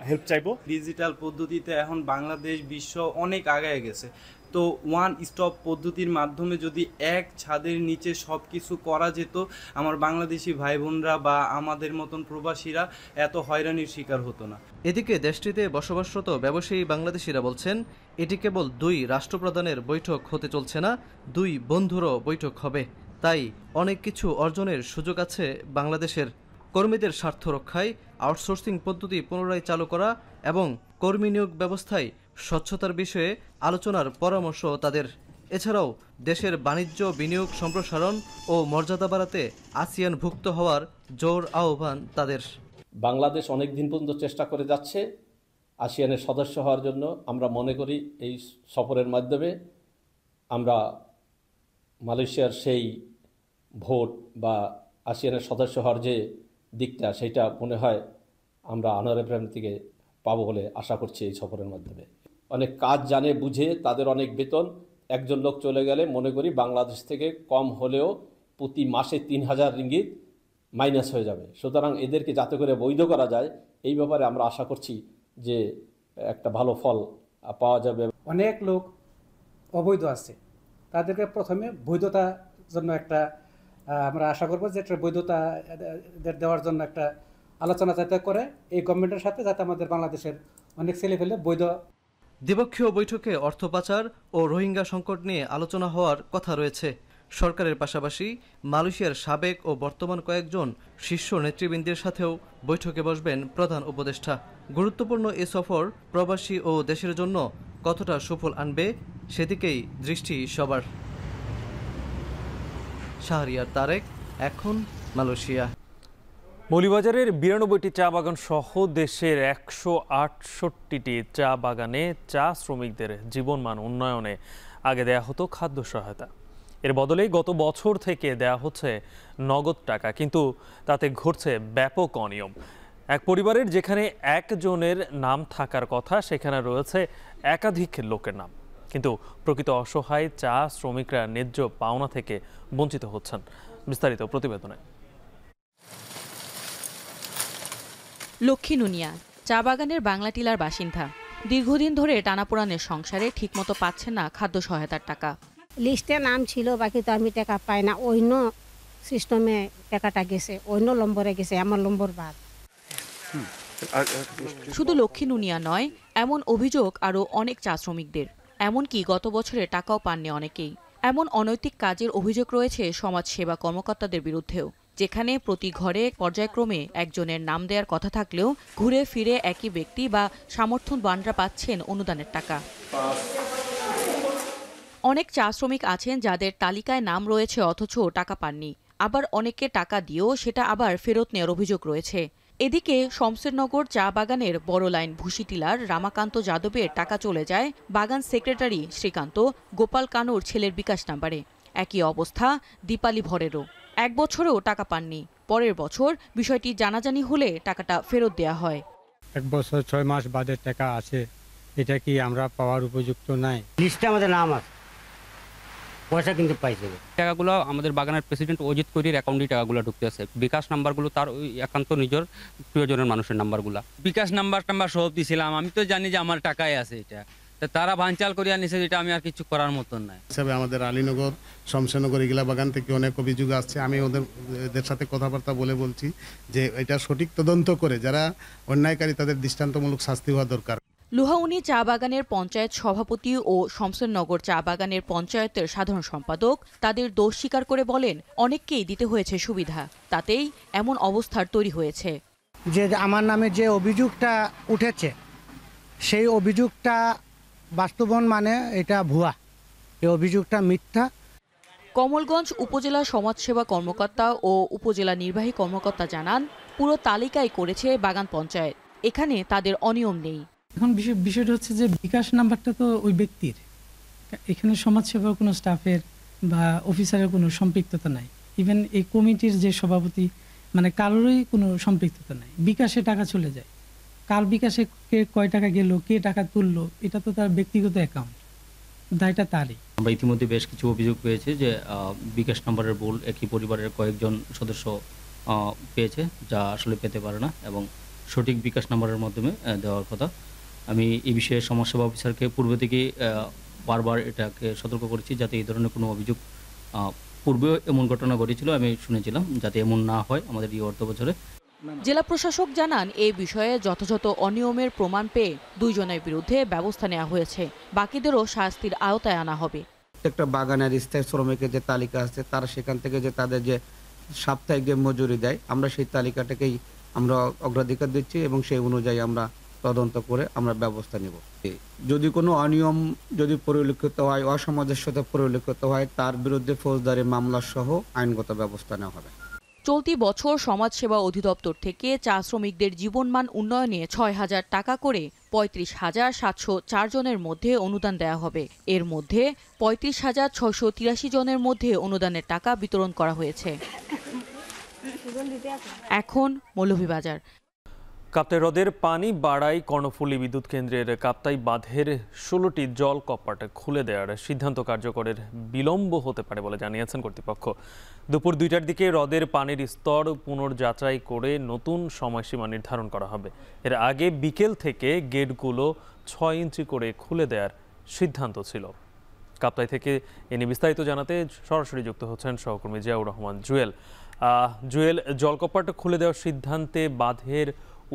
হেল্প চাইব। ডিজিটাল পদ্ধতিতে এখন বাংলাদেশ বিশ্ব অনেক আগায় গেছে, তো ওয়ান স্টপ পদ্ধতির মাধ্যমে যদি এক ছাদের নিচে সব কিছু করা যেত, আমার বাংলাদেশি ভাই বোনরা বা আমাদের মতন প্রবাসীরা এত হয়রানির শিকার হতো না। এদিকে দেশটিতে বসবাসরত ব্যবসায়ী বাংলাদেশিরা বলছেন, এটি কেবল 2 রাষ্ট্রপ্রধানের বৈঠক হতে চলছে না, 2 বন্ধুরও বৈঠক হবে। তাই অনেক কিছু অর্জনের সুযোগ আছে বাংলাদেশের। কর্মীদের স্বার্থ রক্ষায় আউটসোর্সিং পদ্ধতি পুনরায় চালু করা এবং কর্মী নিয়োগ ব্যবস্থায় স্বচ্ছতার বিষয়ে আলোচনার পরামর্শ তাদের। এছাড়াও দেশের বাণিজ্য বিনিয়োগ সম্প্রসারণ ও মর্যাদা বাড়াতে আসিয়ানভুক্ত হওয়ার জোর আহ্বান তাদের। বাংলাদেশ অনেক দিন পর্যন্ত চেষ্টা করে যাচ্ছে আসিয়ানের সদস্য হওয়ার জন্য। আমরা মনে করি এই সফরের মাধ্যমে আমরা মালয়েশিয়ার সেই ভোট বা আসিয়ানের সদস্য হওয়ার যে দিকটা, সেটা মনে হয় আমরা আনোয়ার ইব্রাহিম থেকে পাবো বলে আশা করছি এই সফরের মাধ্যমে। অনেক কাজ জানে বুঝে, তাদের অনেক বেতন। একজন লোক চলে গেলে মনে করি বাংলাদেশ থেকে কম হলেও প্রতি মাসে ৩,০০০ রিঙ্গিত মাইনাস হয়ে যাবে। সুতরাং এদেরকে যাতে করে বৈধ করা যায়, এই ব্যাপারে আমরা আশা করছি যে একটা ভালো ফল পাওয়া যাবে। অনেক লোক অবৈধ আছে, তাদেরকে প্রথমে বৈধতার জন্য একটা আমরা আশা করবো যে একটা বৈধতা দেওয়ার জন্য একটা আলোচনা যাতে করে এই গভর্নমেন্টের সাথে, যাতে আমাদের বাংলাদেশের অনেক ছেলেপেলে বৈধ। দ্বিপক্ষীয় বৈঠকে অর্থ পাচার ও রোহিঙ্গা সংকট নিয়ে আলোচনা হওয়ার কথা রয়েছে। সরকারের পাশাপাশি মালয়েশিয়ার সাবেক ও বর্তমান কয়েকজন শীর্ষ নেতৃবৃন্দের সাথেও বৈঠকে বসবেন প্রধান উপদেষ্টা। গুরুত্বপূর্ণ এ সফর প্রবাসী ও দেশের জন্য কতটা সুফল আনবে সেদিকেই দৃষ্টি সবার। শাহরিয়ার তারেক, এখন মালয়েশিয়া। মৌলভীবাজারের ৯২টি চা বাগান সহ দেশের ১৬৮টি চা বাগানে চা শ্রমিকদের জীবনমান উন্নয়নে আগে দেয়া হতো খাদ্য সহায়তা। এর বদলে গত বছর থেকে দেয়া হচ্ছে নগদ টাকা, কিন্তু তাতে ঘটছে ব্যাপক অনিয়ম। এক পরিবারের যেখানে একজনের নাম থাকার কথা, সেখানে রয়েছে একাধিক লোকের নাম, কিন্তু প্রকৃত অসহায় চা শ্রমিকরা ন্যায্য পাওনা থেকে বঞ্চিত হচ্ছেন। বিস্তারিত প্রতিবেদনে। লক্ষ্মী নুনিয়া চা বাগানের বাংলা টিলার বাসিন্দা। দীর্ঘদিন ধরে টানাপোড়ানের সংসারে ঠিকমতো পাচ্ছে না খাদ্য সহায়তার টাকা। লিস্টে নাম ছিল, বাকি তো আমি টাকা পাই না। অন্য সিস্টেমে টাকাটা গেছে, অন্য নম্বরে গেছে, আমার নম্বর বাদ। শুধু লক্ষ্মী নুনিয়া নয়, এমন অভিযোগ আরও অনেক চা শ্রমিকদের। এমনকি গত বছরে টাকাও পাননি অনেকেই। এমন অনৈতিক কাজের অভিযোগ রয়েছে সমাজ সেবা কর্মকর্তাদের বিরুদ্ধেও, যেখানে প্রতি ঘরে পর্যায়ক্রমে একজনের নাম দেওয়ার কথা থাকলেও ঘুরে ফিরে একই ব্যক্তি বা সামর্থ্যবানরা পাচ্ছেন অনুদানের টাকা। অনেক চা শ্রমিক আছেন যাদের তালিকায় নাম রয়েছে অথচ টাকা পাননি। আবার অনেকে টাকা দিয়েও সেটা আবার ফেরত নেওয়ার অভিযোগ রয়েছে। এদিকে শমশেরনগর চা বাগানের বড় লাইন ভুসিটিলার রামাকান্ত যাদবের টাকা চলে যায় বাগান সেক্রেটারি শ্রীকান্ত গোপাল কানুর ছেলের বিকাশ নাম্বারে। একই অবস্থা দীপালি ভরেরও। 1 বছরেও টাকা পাননি। পরের বছর বিষয়টি জানাজানি হলে টাকাটা ফেরত দেয়া হয়। 1 বছর 6 মাস বাদে টাকা আছে, এটা কি আমরা পাওয়ার উপযুক্ত নাই? লিস্টে আমাদের নাম আছে, পয়সা কিন্তু পাইছে। টাকাগুলো আমাদের বাগানের প্রেসিডেন্ট অজিত করির অ্যাকাউন্টে টাকাগুলো ঢুকতে আছে। বিকাশ নাম্বারগুলো তার ওই একান্ত নিজের প্রিয়জনের মানুষের নাম্বারগুলো। বিকাশ নাম্বার সব দিয়েছিলাম, আমি তো জানি যে আমার টাকাই আছে। এটা তারা ভাঞ্চাল করিয়া নিছে, যেটা আমি আর কিছু করার মতন নাই। হিসাবে আমাদের আলীনগর, শমশেরনগর এগুলা বাগান থেকে অনেক অভিযোগ আসছে। আমি ওদের সাথে কথাবার্তা বলছি যে এটা সঠিক তদন্ত করে যারা অন্যায়কারী তাদের দৃষ্টান্তমূলক শাস্তি হওয়া দরকার। লুহাউনি চা বাগানের পঞ্চায়েত সভাপতি ও শমশেরনগর চা বাগানের পঞ্চায়েতের সাধারণ সম্পাদক তাদের দোষ স্বীকার করে বলেন, অনেককেই দিতে হয়েছে সুবিধা, তাতেই এমন অবস্থার তৈরি হয়েছে। যে আমার নামে যে অভিযোগটা উঠেছে, সেই অভিযোগটা বাস্তবন মানে এটা ভুয়া, এই অভিযোগটা মিথ্যা। কমলগঞ্জ উপজেলা সমাজসেবা কর্মকর্তা ও উপজেলা নির্বাহী কর্মকর্তা জানান, পুরো তালিকাই করেছে বাগান পঞ্চায়েত, এখানে তাদের অনিয়ম নেই। এখন বিষয়টা হচ্ছে যে বিকাশ নাম্বারটা তো ওই ব্যক্তির, এখানে সমাজসেবার কোনো স্টাফের বা অফিসারের কোনো সম্পৃক্ততা নাই। ইভেন এই কমিটির যে সভাপতি, মানে কারোরই কোনো সম্পৃক্ততা নাই। বিকাশে টাকা চলে যায়, কার বিকাশে কে কয় টাকা গেল, কে টাকা তুললো, এটা তো তার ব্যক্তিগত অ্যাকাউন্ট, দায়টা তারই। আমরা ইতিমধ্যে বেশ কিছু অভিযোগ পেয়েছি যে বিকাশ নাম্বারের ভুল একই পরিবারের কয়েকজন সদস্য পেয়েছে, যা আসলে পেতে পারে না এবং সঠিক বিকাশ নাম্বারের মাধ্যমে দেওয়ার কথা। আমি এই বিষয়ে সমাজসেবা অফিসারকে পূর্বে থেকে বারবার এটাকে সতর্ক করেছি, যাতে এই ধরনের কোনো অভিযোগ, পূর্বেও এমন ঘটনা ঘটেছিল আমি শুনেছিলাম, যাতে এমন না হয় আমাদের এই অর্থ বছরে। জেলা প্রশাসক জানান, এই বিষয়ে যথাযথ অনিয়মের প্রমাণ পেয়ে 2 জনের বিরুদ্ধে ব্যবস্থা নেওয়া হয়েছে, বাকিদেরও শাস্তির আওতায় আনা হবে। একটা বাগানের স্থায়ী শ্রমিকের যে তালিকা আছে, তারা সেখান থেকে যে তাদের যে সাপ্তাহিক যে মজুরি দেয়, আমরা সেই তালিকাটাকেই আমরা অগ্রাধিকার দিচ্ছি এবং সেই অনুযায়ী আমরা তদন্ত করে আমরা ব্যবস্থা নেব। যদি কোনো অনিয়ম যদি পরিলক্ষিত হয়, অসামঞ্জস্যতা পরিলক্ষিত হয়, তার বিরুদ্ধে ফৌজদারি মামলা সহ আইনগত ব্যবস্থা নেওয়া হবে। চলতি বছর সমাজসেবা অধিদপ্তর থেকে চা শ্রমিকদের জীবনমান উন্নয়নে 6,000 টাকা করে 35,704 জনের মধ্যে অনুদান দেয়া হবে। এর মধ্যে 35,683 জনের মধ্যে অনুদানের টাকা বিতরণ করা হয়েছে। এখন মৌলভীবাজার। কাপ্তাই হ্রদের পানি বাড়ায় কর্ণফুলী বিদ্যুৎ কেন্দ্রের কাপ্তাই বাঁধের ১৬টি জল কপাট খুলে দেওয়ার সিদ্ধান্ত কার্যকরের বিলম্ব হতে পারে বলে জানিয়েছেন কর্তৃপক্ষ। দুপুর ২টার দিকে হ্রদের পানির স্তর পুনর্যাচাই করে নতুন সময়সীমা নির্ধারণ করা হবে। এর আগে বিকেল থেকে গেটগুলো ৬ ইঞ্চি করে খুলে দেওয়ার সিদ্ধান্ত ছিল। কাপ্তাই থেকে এ নিয়ে বিস্তারিত জানাতে সরাসরি যুক্ত হচ্ছেন সহকর্মী জিয়াউর রহমান জুয়েল। জুয়েল, জলকপাট খুলে দেওয়ার সিদ্ধান্তে বাঁধের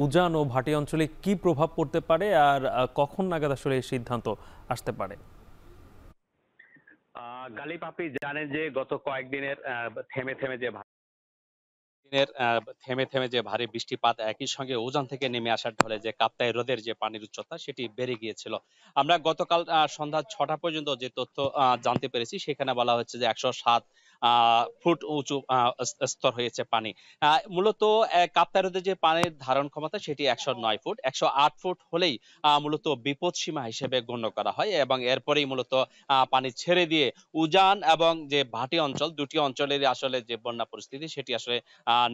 উজান ও ভাটি অঞ্চলে কি প্রভাব পড়তে পারে আর কখন নাগাদ আসলে এই সিদ্ধান্ত আসতে পারে? গালিব, আপনি জানেন যে গত কয়েকদিনের থেমে থেমে যে ভারী বৃষ্টিপাত, একই সঙ্গে উজান থেকে নেমে আসার ঢলে যে কাপ্তাই হ্রদের যে পানির উচ্চতা সেটি বেড়ে গিয়েছিল। আমরা গতকাল সন্ধ্যা ৬টা পর্যন্ত যে তথ্য জানতে পেরেছি, সেখানে বলা হচ্ছে যে ১০৭ ফুট উঁচু স্তর হয়েছে পানি। মূলত কাপ্তাই হ্রদের যে পানির ধারণ ক্ষমতা সেটি ১০৯ ফুট। ১০৮ ফুট হলেই মূলত বিপদ সীমা হিসেবে গণ্য করা হয় এবং এরপরেই মূলত পানি ছেড়ে দিয়ে উজান এবং যে ভাটি অঞ্চল, দুটি অঞ্চলের আসলে যে বন্যা পরিস্থিতি সেটি আসলে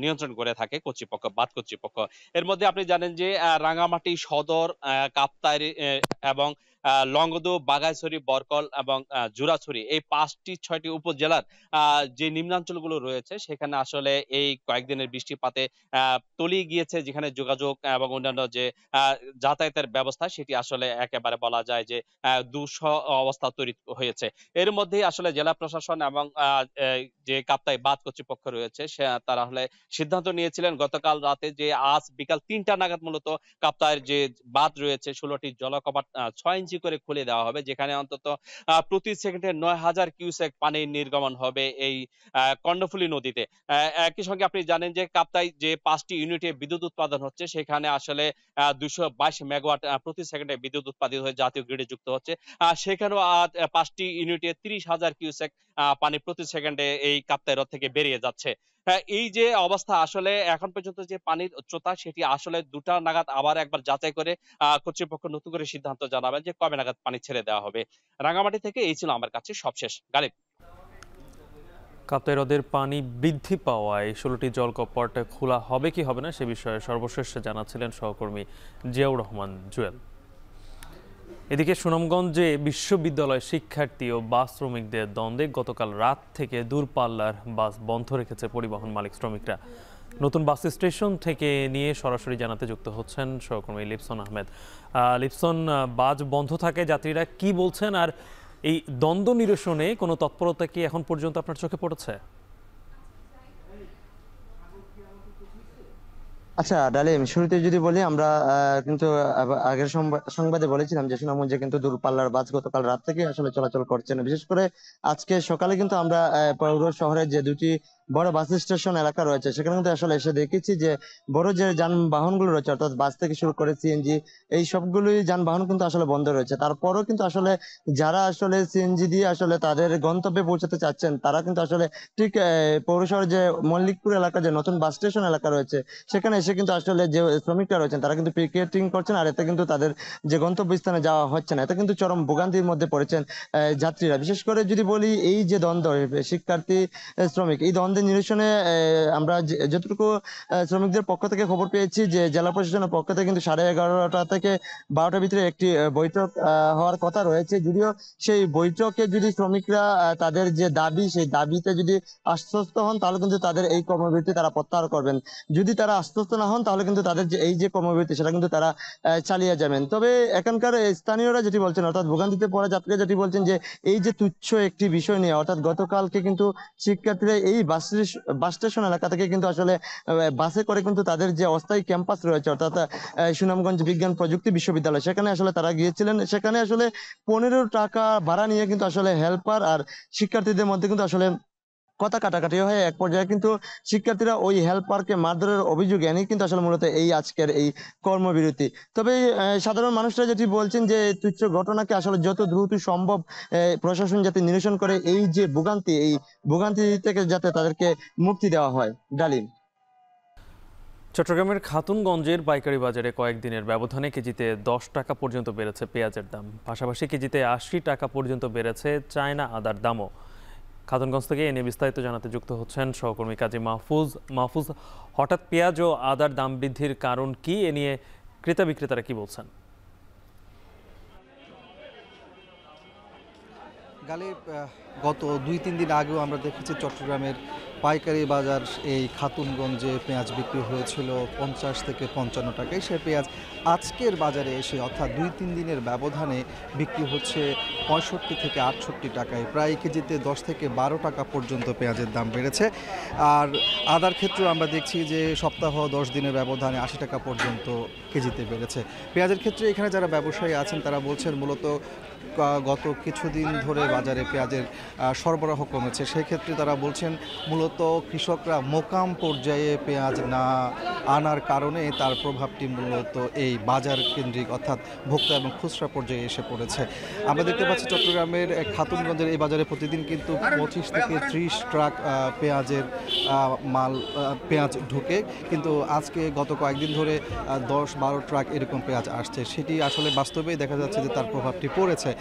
নিয়ন্ত্রণ করে থাকে কর্তৃপক্ষ, বাঁধ কর্তৃপক্ষ। এর মধ্যে আপনি জানেন যে রাঙামাটি সদর, কাপ্তাই এবং লংগদু, বাঘাইছড়ি, বরকল এবং জুরাছড়ি এই ৬টি উপজেলার যে নিম্নাঞ্চলগুলো রয়েছে সেখানে আসলে এই কয়েকদিনের বৃষ্টিপাতে তলিয়ে গিয়েছে, যেখানে যোগাযোগ এবং অন্যান্য যে যাতায়াতের ব্যবস্থা সেটি আসলে একেবারে বলা যায় যে দুঃসহ অবস্থা তৈরি হয়েছে। এর মধ্যেই আসলে জেলা প্রশাসন এবং যে কাপ্তাই বাঁধ কর্তৃপক্ষ রয়েছে তারা হলে সিদ্ধান্ত নিয়েছিলেন গতকাল রাতে যে আজ বিকাল ৩টা নাগাদ মূলত কাপ্তাইয়ের যে বাঁধ রয়েছে ১৬টি জলকপাট ৬ ইঞ্চি করে খুলে দেওয়া হবে, যেখানে অন্তত প্রতি সেকেন্ডে ৯,০০০ কিউসেক পানির নির্গমন হবে এই কর্ণফুলী নদীতে। একই সঙ্গে আপনি জানেন যে কাপ্তাই যে ৫টি ইউনিটে বিদ্যুৎ উৎপাদন হচ্ছে সেখানে আসলে ২২২ মেগাওয়াট প্রতি সেকেন্ডে বিদ্যুৎ উৎপাদিত হয়ে জাতীয় গ্রিডে যুক্ত হচ্ছে। সেখানেও ৫টি ইউনিটে ৩০,০০০ কিউসেক পানি প্রতি সেকেন্ডে এই কাপ্তাই হ্রদ থেকে বেরিয়ে যাচ্ছে। এই যে অবস্থা, আসলে এখন পর্যন্ত যে পানির উচ্চতা সেটি আসলে ২টা নাগাদ আবার একবার যাচাই করে কর্তৃপক্ষ নতুন করে সিদ্ধান্ত জানাবেন যে কবে নাগাদ পানি ছেড়ে দেওয়া হবে। রাঙামাটি থেকে এই ছিল আমার কাছে সবশেষ। গালিব। কাপ্তাই হ্রদের পানি বৃদ্ধি পাওয়ায় ১৬টি জলকপাট খোলা হবে কি হবে না সে বিষয়ে সর্বশেষ জানাচ্ছিলেন সহকর্মী জিয়াউর রহমান জুয়েল। এদিকে সুনামগঞ্জে বিশ্ববিদ্যালয় শিক্ষার্থী ও বাস শ্রমিকদের দ্বন্দ্বে গতকাল রাত থেকে দূরপাল্লার বাস বন্ধ রেখেছে পরিবহন মালিক শ্রমিকরা। নতুন বাস স্টেশন থেকে নিয়ে সরাসরি জানাতে যুক্ত হচ্ছেন সহকর্মী লিপসন আহমেদ। লিপসন, বাস বন্ধ থাকে যাত্রীরা কি বলছেন আর এই দ্বন্দ্ব নিরসনে কোনো তৎপরতা কি এখন পর্যন্ত আপনার চোখে পড়েছে? আচ্ছা ডালিম, শুরুতে যদি বলি, আমরা কিন্তু আগের সংবাদে বলেছিলাম যে সুনামগঞ্জে কিন্তু দূরপাল্লার বাস গতকাল রাত থেকে আসলে চলাচল করছে না। বিশেষ করে আজকে সকালে কিন্তু আমরা পৌর শহরের যে দুটি বড় বাস স্টেশন এলাকা রয়েছে সেখানে কিন্তু আসলে এসে দেখেছি যে বড় যে যানবাহনগুলো রয়েছে, অর্থাৎ বাস থেকে শুরু করে সিএনজি, এই সবগুলোই যানবাহন কিন্তু আসলে বন্ধ রয়েছে। তারপরও কিন্তু আসলে যারা আসলে সিএনজি দিয়ে আসলে তাদের গন্তব্যে পৌঁছাতে চাচ্ছেন তারা কিন্তু আসলে ঠিক পৌর শহরের যে মল্লিকপুর এলাকা, যে নতুন বাস স্টেশন এলাকা রয়েছে সেখানে এসে কিন্তু আসলে যে শ্রমিকরা রয়েছেন তারা কিন্তু পিকেটিং করছেন, আর এতে কিন্তু তাদের যে গন্তব্যস্থানে যাওয়া হচ্ছে না। এতে কিন্তু চরম ভোগান্তির মধ্যে পড়েছেন যাত্রীরা। বিশেষ করে যদি বলি, এই যে দ্বন্দ্ব শিক্ষার্থী শ্রমিক, এই দ্বন্দ্বের নিরসনে আমরা যতটুকু শ্রমিকদের পক্ষ থেকে খবর পেয়েছি যে জেলা প্রশাসনের পক্ষ থেকে কিন্তু 11:30 থেকে 12টার ভিতরে একটি বৈঠক হওয়ার কথা রয়েছে। যদিও সেই বৈঠকে যদি শ্রমিকরা তাদের যে দাবি, সেই দাবিতে যদি আশ্বস্ত হন তাহলে কিন্তু তাদের এই কর্মবিরতি তারা প্রত্যাহার করবেন। যদি তারা আশ্বস্ত না হন তাহলে কিন্তু তাদের যে এই যে কর্মবিরতি সেটা কিন্তু তারা চালিয়ে যাবেন। তবে এখানকার স্থানীয়রা যেটি বলছেন, অর্থাৎ ভোগান্তিতে পড়া যাত্রীরা যেটি বলছেন যে এই যে তুচ্ছ একটি বিষয় নিয়ে, অর্থাৎ গতকালকে কিন্তু শিক্ষার্থীরা এই বাস স্টেশন এলাকা থেকে কিন্তু আসলে বাসে করে কিন্তু তাদের যে অস্থায়ী ক্যাম্পাস রয়েছে, অর্থাৎ সুনামগঞ্জ বিজ্ঞান প্রযুক্তি বিশ্ববিদ্যালয়, সেখানে আসলে তারা গিয়েছিলেন। সেখানে আসলে 15 টাকা ভাড়া নিয়ে কিন্তু আসলে হেল্পার আর শিক্ষার্থীদের মধ্যে কিন্তু আসলে কথা কাটাকাটি হয়ে এক পর্যায়ে কিন্তু শিক্ষার্থীরা ওই হেল্পারকে মারধরের অভিযোগ এনে কিন্তু আসলে মূলত এই আজকের এই কর্মবিরতি। তবে সাধারণ মানুষরা যেটি বলছেন যে তুচ্ছ ঘটনাকে আসলে যত দ্রুত সম্ভব প্রশাসন যাতে নিরসন করে এই যে ভোগান্তি, এই ভোগান্তি থেকে যাতে তাদেরকে মুক্তি দেওয়া হয়। ডালিম। চট্টগ্রামের খাতুনগঞ্জের পাইকারি বাজারে কয়েকদিনের ব্যবধানে কেজিতে 10 টাকা পর্যন্ত বেড়েছে পেঁয়াজের দাম। পাশাপাশি কেজিতে 80 টাকা পর্যন্ত বেড়েছে চায়না আদার দামও। খাতুনগঞ্জ থেকে এ নিয়ে বিস্তারিত জানাতে যুক্ত হচ্ছেন সহকর্মী কাজী মাহফুজ। হঠাৎ পেঁয়াজ ও আদার দাম বৃদ্ধির কারণ কি, এ নিয়ে ক্রেতা বিক্রেতারা কি বলছেন? গালিব, গত 2-3 দিন আগেও আমরা দেখেছি চট্টগ্রামের পাইকারি বাজার এই খাতুনগঞ্জে পেঁয়াজ বিক্রি হয়েছিল 50 থেকে 55 টাকায়। সে পেঁয়াজ আজকের বাজারে এসে অর্থাৎ 2-3 দিনের ব্যবধানে বিক্রি হচ্ছে 65 থেকে 68 টাকায়। প্রায় কেজিতে 10 থেকে 12 টাকা পর্যন্ত পেঁয়াজের দাম বেড়েছে। আর আদার ক্ষেত্রেও আমরা দেখছি যে সপ্তাহ 10 দিনের ব্যবধানে 80 টাকা পর্যন্ত কেজিতে বেড়েছে। পেঁয়াজের ক্ষেত্রে এখানে যারা ব্যবসায়ী আছেন তারা বলছেন মূলত গত কিছুদিন ধরে বাজারে পেঁয়াজের সরবরাহ কমেছে। সেই ক্ষেত্রে তারা বলছেন মূলত কৃষকরা মোকাম পর্যায়ে পেঁয়াজ না আনার কারণে তার প্রভাবটি মূলত এই বাজার কেন্দ্রিক অর্থাৎ ভোক্তা এবং খুচরা পর্যায়ে এসে পড়েছে। আমরা দেখতে পাচ্ছি চট্টগ্রামের খাতুনগঞ্জের এই বাজারে প্রতিদিন কিন্তু 25 থেকে 30 ট্রাক পেঁয়াজ ঢুকে, কিন্তু আজকে গত কয়েকদিন ধরে 10-12 ট্রাক এরকম পেঁয়াজ আসছে। সেটি আসলে বাস্তবেই দেখা যাচ্ছে যে তার প্রভাবটি পড়েছে।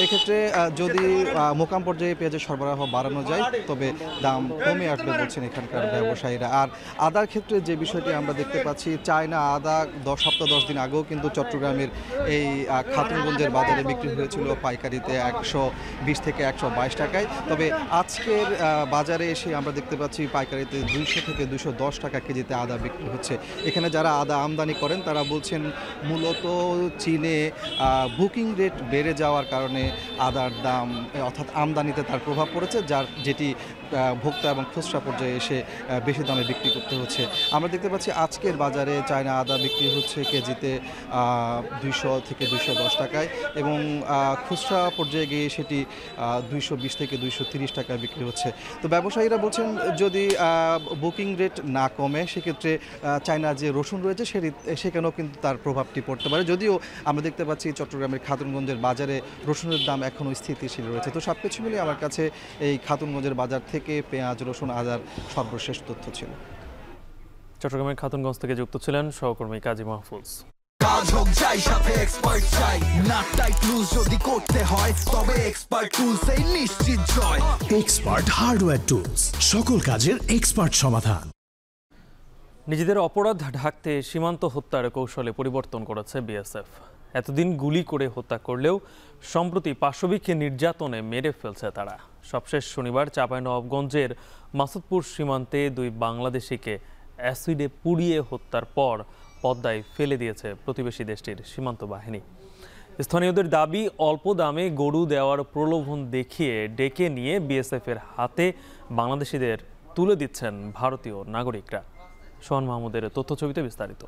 এক্ষেত্রে যদি মোকাম পর্যায়ে পেঁয়াজের সরবরাহ বাড়ানো যায় তবে দাম কমে আসবে বলছেন এখানকার ব্যবসায়ীরা। আর আদার ক্ষেত্রে যে বিষয়টি আমরা দেখতে পাচ্ছি, চায়না আদা 10 দিন আগেও কিন্তু চট্টগ্রামের এই খাতুনগঞ্জের বাজারে বিক্রি হয়েছিল পাইকারিতে 120 থেকে 122 টাকায়। তবে আজকের বাজারে এসে আমরা দেখতে পাচ্ছি পাইকারিতে 200 থেকে 210 টাকা কেজিতে আদা বিক্রি হচ্ছে। এখানে যারা আদা আমদানি করেন তারা বলছেন মূলত চীনে বুকিং রেট বেড়ে যাওয়ার কারণে আদার দাম অর্থাৎ আমদানিতে তার প্রভাব পড়েছে, যেটি ভোক্তা এবং খুচরা পর্যায়ে এসে বেশি দামে বিক্রি করতে হচ্ছে। আমরা দেখতে পাচ্ছি আজকের বাজারে চায়না আদা বিক্রি হচ্ছে কেজিতে 200 থেকে 210 টাকায় এবং খুচরা পর্যায়ে গিয়ে সেটি 220 থেকে 230 টাকায় বিক্রি হচ্ছে। তো ব্যবসায়ীরা বলছেন যদি বুকিং রেট না কমে সেক্ষেত্রে চায়নার যে রসুন রয়েছে সেখানেও কিন্তু তার প্রভাবটি পড়তে পারে। যদিও আমরা দেখতে পাচ্ছি চট্টগ্রামের খাতুনগঞ্জের বাজারে রসুনের দাম এখনও স্থিতিশীল রয়েছে। তো সব কিছু মিলিয়ে আমার কাছে এই খাতুনগঞ্জের বাজার থেকে পেঁয়াজ রসুন আদার সর্বশেষ তথ্য ছিল। চট্টগ্রামের খাতুনগঞ্জ থেকে যুক্ত ছিলেন সহকর্মী কাজী মাহফুজ। কাজ হোক চাই সাথে এক্সপার্ট চাই, না টাইট লুজ যদি করতে হয় তবে এক্সপার্ট টুলস এই নিশ্চিত জয়। এক্সপার্ট হার্ডওয়্যার টুলস, সকল কাজের এক্সপার্ট সমাধান। নিজেদের অপরাধ ঢাকতে সীমান্ত হত্যার কৌশলে পরিবর্তন করেছে বিএসএফ। এতদিন গুলি করে হত্যা করলেও সম্প্রতি পাশবিককে নির্যাতনে মেরে ফেলছে তারা। সবশেষ শনিবার চাঁপাইনবাবগঞ্জের মাসুদপুর সীমান্তে 2 বাংলাদেশিকে অ্যাসিডে পুড়িয়ে হত্যার পর পদ্মায় ফেলে দিয়েছে প্রতিবেশী দেশটির সীমান্ত বাহিনী। স্থানীয়দের দাবি, অল্প দামে গরু দেওয়ার প্রলোভন দেখিয়ে ডেকে নিয়ে বিএসএফের হাতে বাংলাদেশিদের তুলে দিচ্ছেন ভারতীয় নাগরিকরা। সোহান মাহমুদের তথ্যছবিতে বিস্তারিত।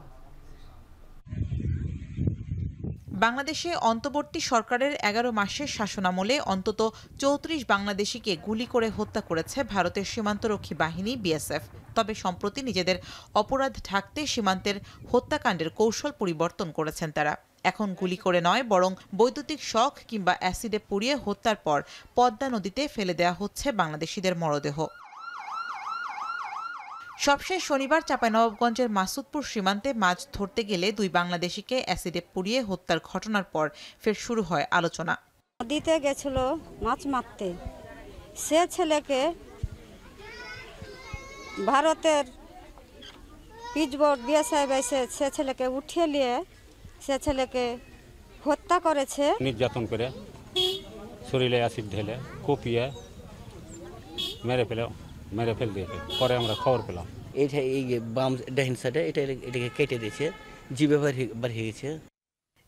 বাংলাদেশে অন্তর্বর্তী সরকারের 11 মাসের শাসনামলে অন্তত 34 বাংলাদেশিকে গুলি করে হত্যা করেছে ভারতের সীমান্তরক্ষী বাহিনী বিএসএফ। তবে সম্প্রতি নিজেদের অপরাধ ঢাকতে সীমান্তের হত্যাকাণ্ডের কৌশল পরিবর্তন করেছেন তারা। এখন গুলি করে নয়, বরং বৈদ্যুতিক শক কিংবা অ্যাসিডে পুড়িয়ে হত্যার পর পদ্মা নদীতে ফেলে দেওয়া হচ্ছে বাংলাদেশিদের মরদেহ। সবশেষ শনিবার চাঁপাইনবাবগঞ্জের মাসুদপুর সীমান্তে মাছ ধরতে গেলে 2 বাংলাদেশিকে অ্যাসিডে পুড়িয়ে হত্যার ঘটনার পর ফের শুরু হয় আলোচনা। নদীতে গেছিল মাছ মারতে, সে ছেলেকে ভারতের পিচবোর্ড বিএসএফ এসে সে ছেলেকে উঠিয়ে নিয়ে সে ছেলেকে হত্যা করেছে। নির্যাতন করে শরীরে অ্যাসিড ঢেলে কুপিয়ে মেরে ফেল দিয়েছে। পরে আমরা খবর পেলাম এটা এই বাম ডাইন সাইডে এটাকে কেটে দিয়েছে, জিভে বার হয়ে গেছে।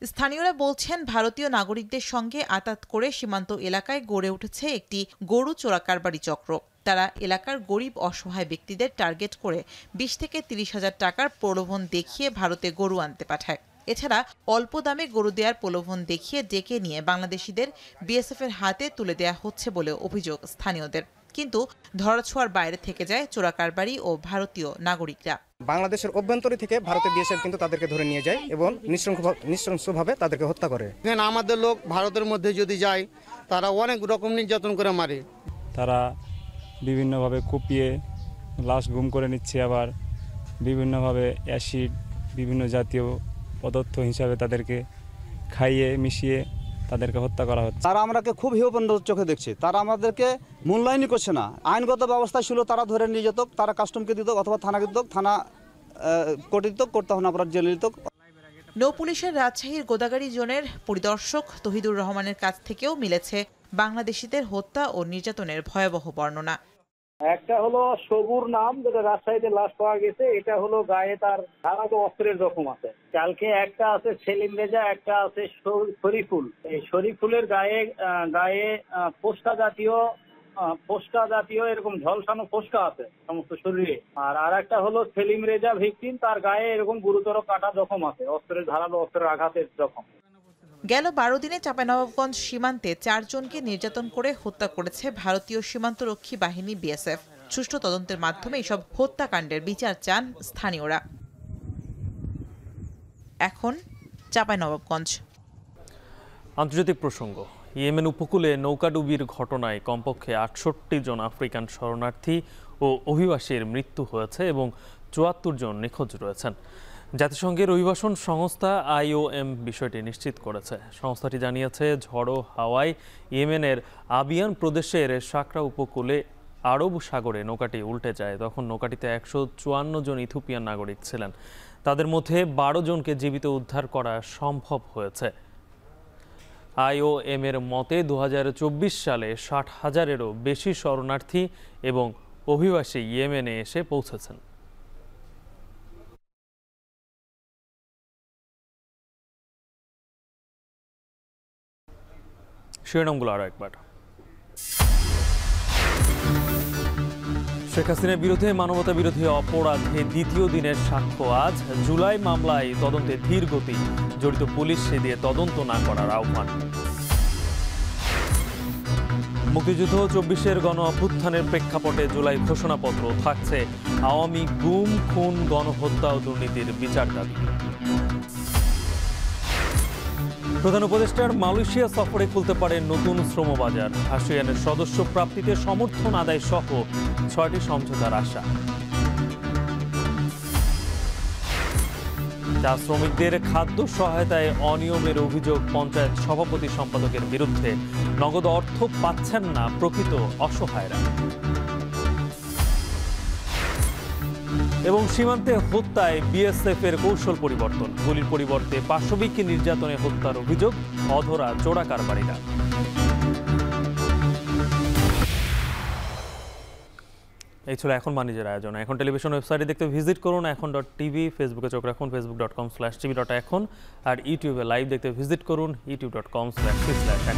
স্থানীয়রা বলছেন ভারতীয় নাগরিকদের সঙ্গে আতাত করে সীমান্ত এলাকায় গড়ে উঠেছে একটি গরু চোরাকারবারি চক্র। তারা এলাকার গরিব অসহায় ব্যক্তিদের টার্গেট করে 20 থেকে 30 হাজার টাকার প্রলোভন দেখিয়ে ভারতে গরু আনতে পাঠায়। এছাড়া অল্প দামে গরু দেওয়ার প্রলোভন দেখিয়ে ডেকে নিয়ে বাংলাদেশিদের বিএসএফের হাতে তুলে দেওয়া হচ্ছে বলে অভিযোগ স্থানীয়দের। কিন্তু ধরাছোঁয়ার বাইরে থেকে যায় চোরাকারবারি ও ভারতীয় নাগরিকরা। বাংলাদেশের অভ্যন্তরে থেকে ভারতের বিএসএফ কিন্তু তাদেরকে ধরে নিয়ে যায় এবং নৃশংসভাবে তাদেরকে হত্যা করে। আমাদের লোক ভারতের মধ্যে যদি যায় তারা অনেক রকম নির্যাতন করে মারে। তারা বিভিন্নভাবে কুপিয়ে লাশ গুম করে নিচ্ছে, আবার বিভিন্নভাবে অ্যাসিড বিভিন্ন জাতীয় পদার্থ হিসাবে তাদেরকে খাইয়ে মিশিয়ে তাদেরকে হত্যা করা হচ্ছে। তারা আমাকে খুব হেয়পন্ন চোখে দেখছে, তারা আমাদেরকে মূল্যায়নই করছে না। আইনগত ব্যবস্থা ছিল তারা ধরে নিয়ে যেত, তারা কাস্টমকে দিত অথবা থানাকে দিত, থানা কোর্টে দিত, কোর্ট তখন আপনার জেলে দিত। নৌ পুলিশের রাজশাহীর গোদাগাড়ি জোনের পরিদর্শক তহিদুর রহমানের কাছ থেকেও মিলেছে বাংলাদেশিদের হত্যা ও নির্যাতনের ভয়াবহ বর্ণনা। একটা হলো সবুর নাম, যেটা রাজশাহীতে লাশ পাওয়া গেছে, এটা হলো গায়ে তার ধারালো অস্ত্রের জখম আছে। কালকে একটা আছে সেলিম রেজা, একটা আছে শরীফুল। এই শরীফুলের গায়ে ফোস্কা জাতীয় এরকম ঝলসানো ফোস্কা আছে সমস্ত শরীরে। আর একটা হলো সেলিম রেজা ভিকটিম, তার গায়ে এরকম গুরুতর কাটা জখম আছে, অস্ত্রের ধারালো অস্ত্রের আঘাতের জখম। গেল 12 দিনে চাঁপাইনবাবগঞ্জ সীমান্তে 4 জনকে নির্যাতন করে হত্যা করেছে ভারতীয় সীমান্তরক্ষী বাহিনী বিএসএফ। সুষ্ঠু তদন্তের মাধ্যমে এসব হত্যাকাণ্ডের বিচার চান স্থানীয়রা। এখন চাঁপাইনবাবগঞ্জ। আন্তর্জাতিক প্রসঙ্গ। ইয়েমেন উপকূলে নৌকাডুবির ঘটনায় কমপক্ষে 68 জন আফ্রিকান শরণার্থী ও অভিবাসীর মৃত্যু হয়েছে এবং 74 জন নিখোঁজ রয়েছেন। জাতিসংঘের অভিবাসন সংস্থা IOM বিষয়টি নিশ্চিত করেছে। সংস্থাটি জানিয়েছে, ঝড়ো হাওয়ায় ইয়েমেনের আবিয়ান প্রদেশের সাকরা উপকূলে আরব সাগরে নৌকাটি উল্টে যায়। তখন নৌকাটিতে 154 জন ইথিওপিয়ান নাগরিক ছিলেন। তাদের মধ্যে 12 জনকে জীবিত উদ্ধার করা সম্ভব হয়েছে। IOM এর মতে 2024 সালে 60,000-এরও বেশি শরণার্থী এবং অভিবাসী ইয়েমেনে এসে পৌঁছেছেন। শিরোনামগুলো আরও একবার। শেখ হাসিনার বিরুদ্ধে মানবতা বিরোধী অপরাধে দ্বিতীয় দিনের সাক্ষ্য আজ। জুলাই মামলায় তদন্তে ধীর গতি, জড়িত পুলিশ সে দিয়ে তদন্ত না করার আহ্বান। মুক্তিযুদ্ধ 24-এর গণ অভ্যুত্থানের প্রেক্ষাপটে জুলাই ঘোষণাপত্র থাকছে আওয়ামী গুম, খুন, গণহত্যা ও দুর্নীতির বিচার দাবি। প্রধান উপদেষ্টার মালয়েশিয়া সফরে খুলতে পারে নতুন শ্রমবাজার। আসিয়ানের সদস্য প্রাপ্তিতে সমর্থন আদায় সহ 6টি সমঝোতার আশা। চা শ্রমিকদের খাদ্য সহায়তায় অনিয়মের অভিযোগ পঞ্চায়েত সভাপতি সম্পাদকের বিরুদ্ধে। নগদ অর্থ পাচ্ছেন না প্রকৃত অসহায়রা। এবং সীমান্তে হত্যায় বিএসএফ-এর কৌশল পরিবর্তন। গুলির পরিবর্তে পাশবিক নির্যাতনে হত্যার অভিযোগ, অধরা চোরা কারবারিরা। এই ছিল এখন বাণিজ্যের আয়োজন। এখন টেলিভিশন ওয়েবসাইটে দেখতে ভিজিট করুন এখন.tv, ফেসবুকে চোখ রাখুন facebook.com/tv.এখন, আর ইউটিউবে লাইভ দেখতে ভিজিট করুন youtube.com/এখন।